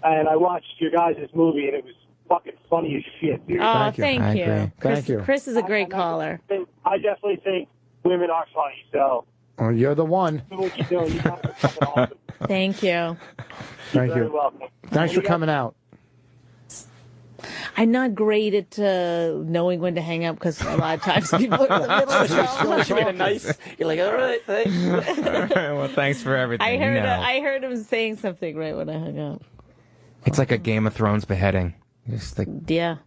and I watched your guys' movie, and it was fucking funny as shit, dude. Oh, thank you. Thank you. Chris is a great caller. I definitely think women are funny, so. Oh, you're the one. What you doing? You guys are fucking awesome. Thank you. Thank You're very you. welcome. Thanks for coming out. I'm not great at knowing when to hang up because a lot of times people are in the middle of the You're like, all right, thanks. Well, thanks for everything. I heard him saying something right when I hung up. It's like a Game of Thrones beheading. Just like Yeah.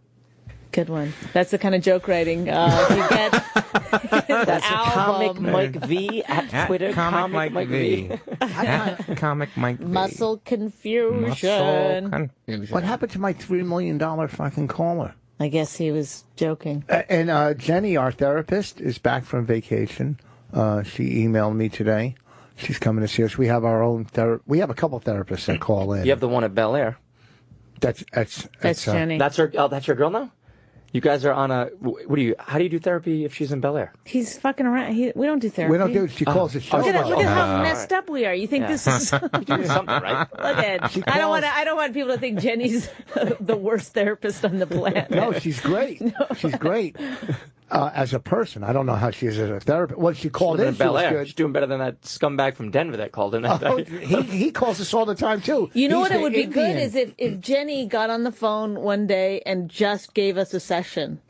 Good one. That's the kind of joke writing. You get That's album. Comic Mike V at Twitter. Comic Mike V. At Comic Mike V. Muscle confusion. Muscle confusion. What happened to my $3 million fucking caller? I guess he was joking. And Jenny, our therapist, is back from vacation. She emailed me today. She's coming to see us. We have our own we have a couple therapists that call in. You have the one at Bel Air. That's Jenny. That's her. Oh, that's your girl now. You guys are on a. What do you? How do you do therapy if she's in Bel Air? He's fucking around. We don't do therapy. We don't do. She calls it. Look at how messed up we are. You think this is? You do something right. Look at. I don't want people to think Jenny's the worst therapist on the planet. No, she's great. She's great. As a person, I don't know how she is as a therapist. Well, she called in. Bel Air. She's doing better than that scumbag from Denver that called in that day. He calls us all the time too. You know He's what it would be Indian. good is if Jenny got on the phone one day and just gave us a session.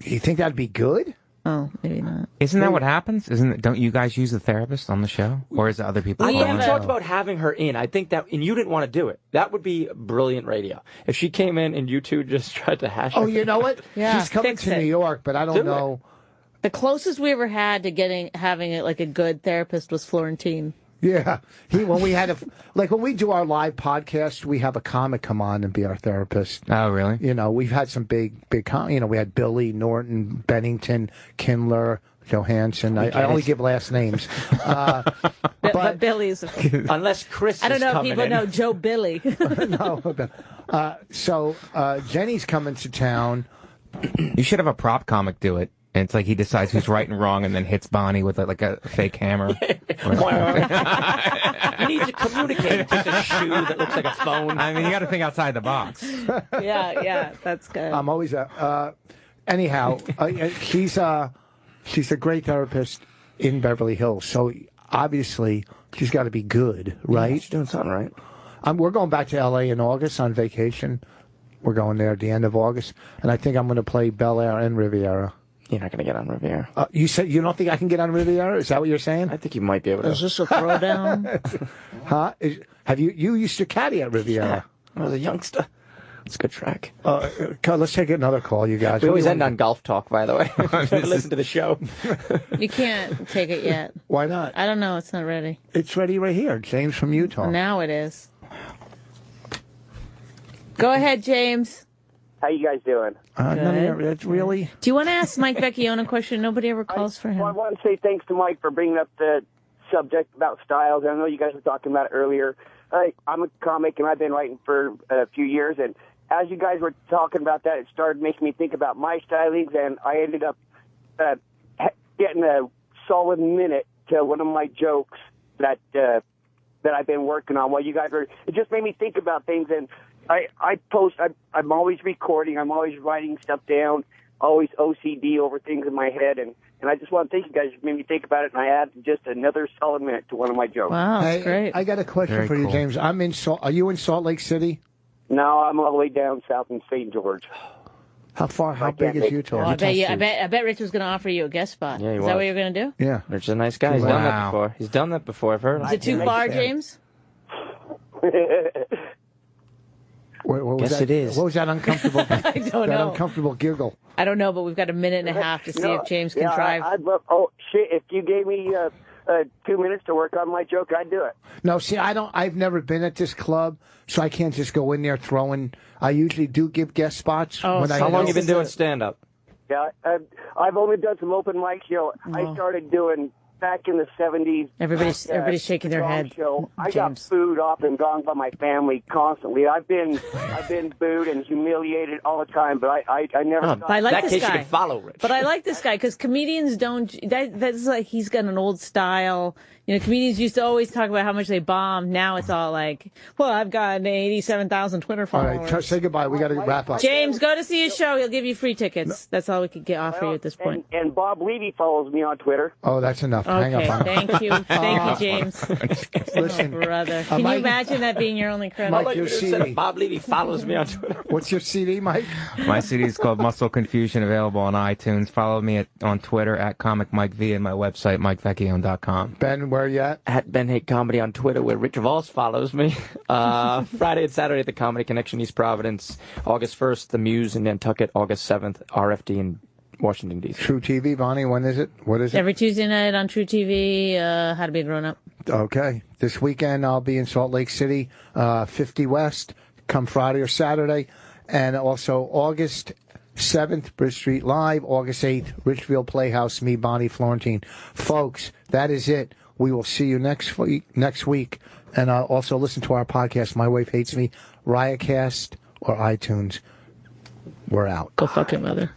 You think that'd be good? Oh, maybe not. Isn't that what happens? Don't you guys use a therapist on the show, or is it other people? We calling haven't the talked show? about having her in. I think that, and you didn't want to do it. That would be brilliant radio. If she came in and you two just tried to hash. Oh, her. you know what? Yeah, She's coming fix to it. New York, but I don't know. The closest we ever had to having it like a good therapist was Florentine. Yeah, when we do our live podcast, we have a comic come on and be our therapist. Oh, really? You know, we've had some big. We had Billy Norton, Bennington, Kindler, Johansson. I only give last names. But Billy's. Unless Chris. I don't is know if coming people in. know Joe Billy. No. So Jenny's coming to town. You should have a prop comic do it. And it's like he decides who's right and wrong, and then hits Bonnie with like a fake hammer. You need to communicate. Just a shoe that looks like a phone. I mean, you got to think outside the box. Yeah, that's good. I'm always anyhow. She's a great therapist in Beverly Hills, so obviously she's got to be good, right? Yeah, she's doing something right. We're going back to L.A. in August on vacation. We're going there at the end of August, and I think I'm going to play Bel Air and Riviera. You're not going to get on Riviera. You said you don't think I can get on Riviera? Is that what you're saying? I think you might be able to. Is this a throwdown? Huh? Have you used to caddy at Riviera? Yeah, I was a youngster. It's a good track. Let's take another call, you guys. We always end on golf talk, by the way. Listen to the show. You can't take it yet. Why not? I don't know. It's not ready. It's ready right here. James from Utah. Now it is. Go ahead, James. How you guys doing? That's really. Do you want to ask Mike Vecchione a question? Nobody ever calls for him. Well, I want to say thanks to Mike for bringing up the subject about styles. I know you guys were talking about it earlier. I'm a comic, and I've been writing for a few years. And as you guys were talking about that, it started making me think about my stylings, and I ended up getting a solid minute to one of my jokes that I've been working on while you guys were. It just made me think about things, and I post. I'm always recording. I'm always writing stuff down. Always OCD over things in my head, and I just want to thank you guys. It made me think about it, and I added just another solid minute to one of my jokes. Wow, that's great. I got a question Very for you, cool. James. Are you in Salt Lake City? No, I'm all the way down south in St. George. How big is Utah? I bet Rich was going to offer you a guest spot. Yeah, he Is was. that what you're going to do? Yeah. Rich is a nice guy. He's done that Wow. before. He's done that before. I've heard him. Is it too far, James? What was Guess that? it is. What was that uncomfortable? I don't know. Uncomfortable giggle. I don't know, but we've got a minute and a half to see if James can drive. I'd love. Oh shit! If you gave me 2 minutes to work on my joke, I'd do it. No, see, I've never been at this club, so I can't just go in there throwing. I usually do give guest spots. How long you been doing stand-up? Yeah, I've only done some open mics. I started doing back in the 70s. Everybody's shaking their head. Show. I got James. booed off and gone by my family constantly. I've been booed and humiliated all the time, but I never. But I like that this case guy. you can follow Rich. But I like this guy because comedians don't. That's like he's got an old style. Comedians used to always talk about how much they bombed. Now it's all like, well, I've got 87,000 Twitter All followers. right, say goodbye. We got to wrap up. James, go to see his show. He'll give you free tickets. That's all we could offer you at this point. And Bob Levy follows me on Twitter. Oh, that's enough. Hang Okay, up on thank you. Thank you, James. Listen, brother. Can you imagine that being your only credit? Mike, your CD. Bob Levy follows me on Twitter. What's your CD, Mike? My CD is called Muscle Confusion, available on iTunes. Follow me on Twitter at Comic Mike V and my website, MikeVecchione.com. Ben, where you At Ben Hake Comedy on Twitter, where Rich Voss follows me. Friday and Saturday at the Comedy Connection, East Providence. August 1st, The Muse in Nantucket. August 7th, RFD in Washington, D.C. True TV, Bonnie, when is it? What is it? Every Tuesday night on True TV, How to Be a Grown Up. Okay. This weekend I'll be in Salt Lake City, 50 West, come Friday or Saturday. And also August 7th, Bridge Street Live. August 8th, Richfield Playhouse, me, Bonnie Florentine. Folks, that is it. We will see you next week. And also listen to our podcast, My Wife Hates Me, Riotcast, or iTunes. We're out. Go fuck your mother.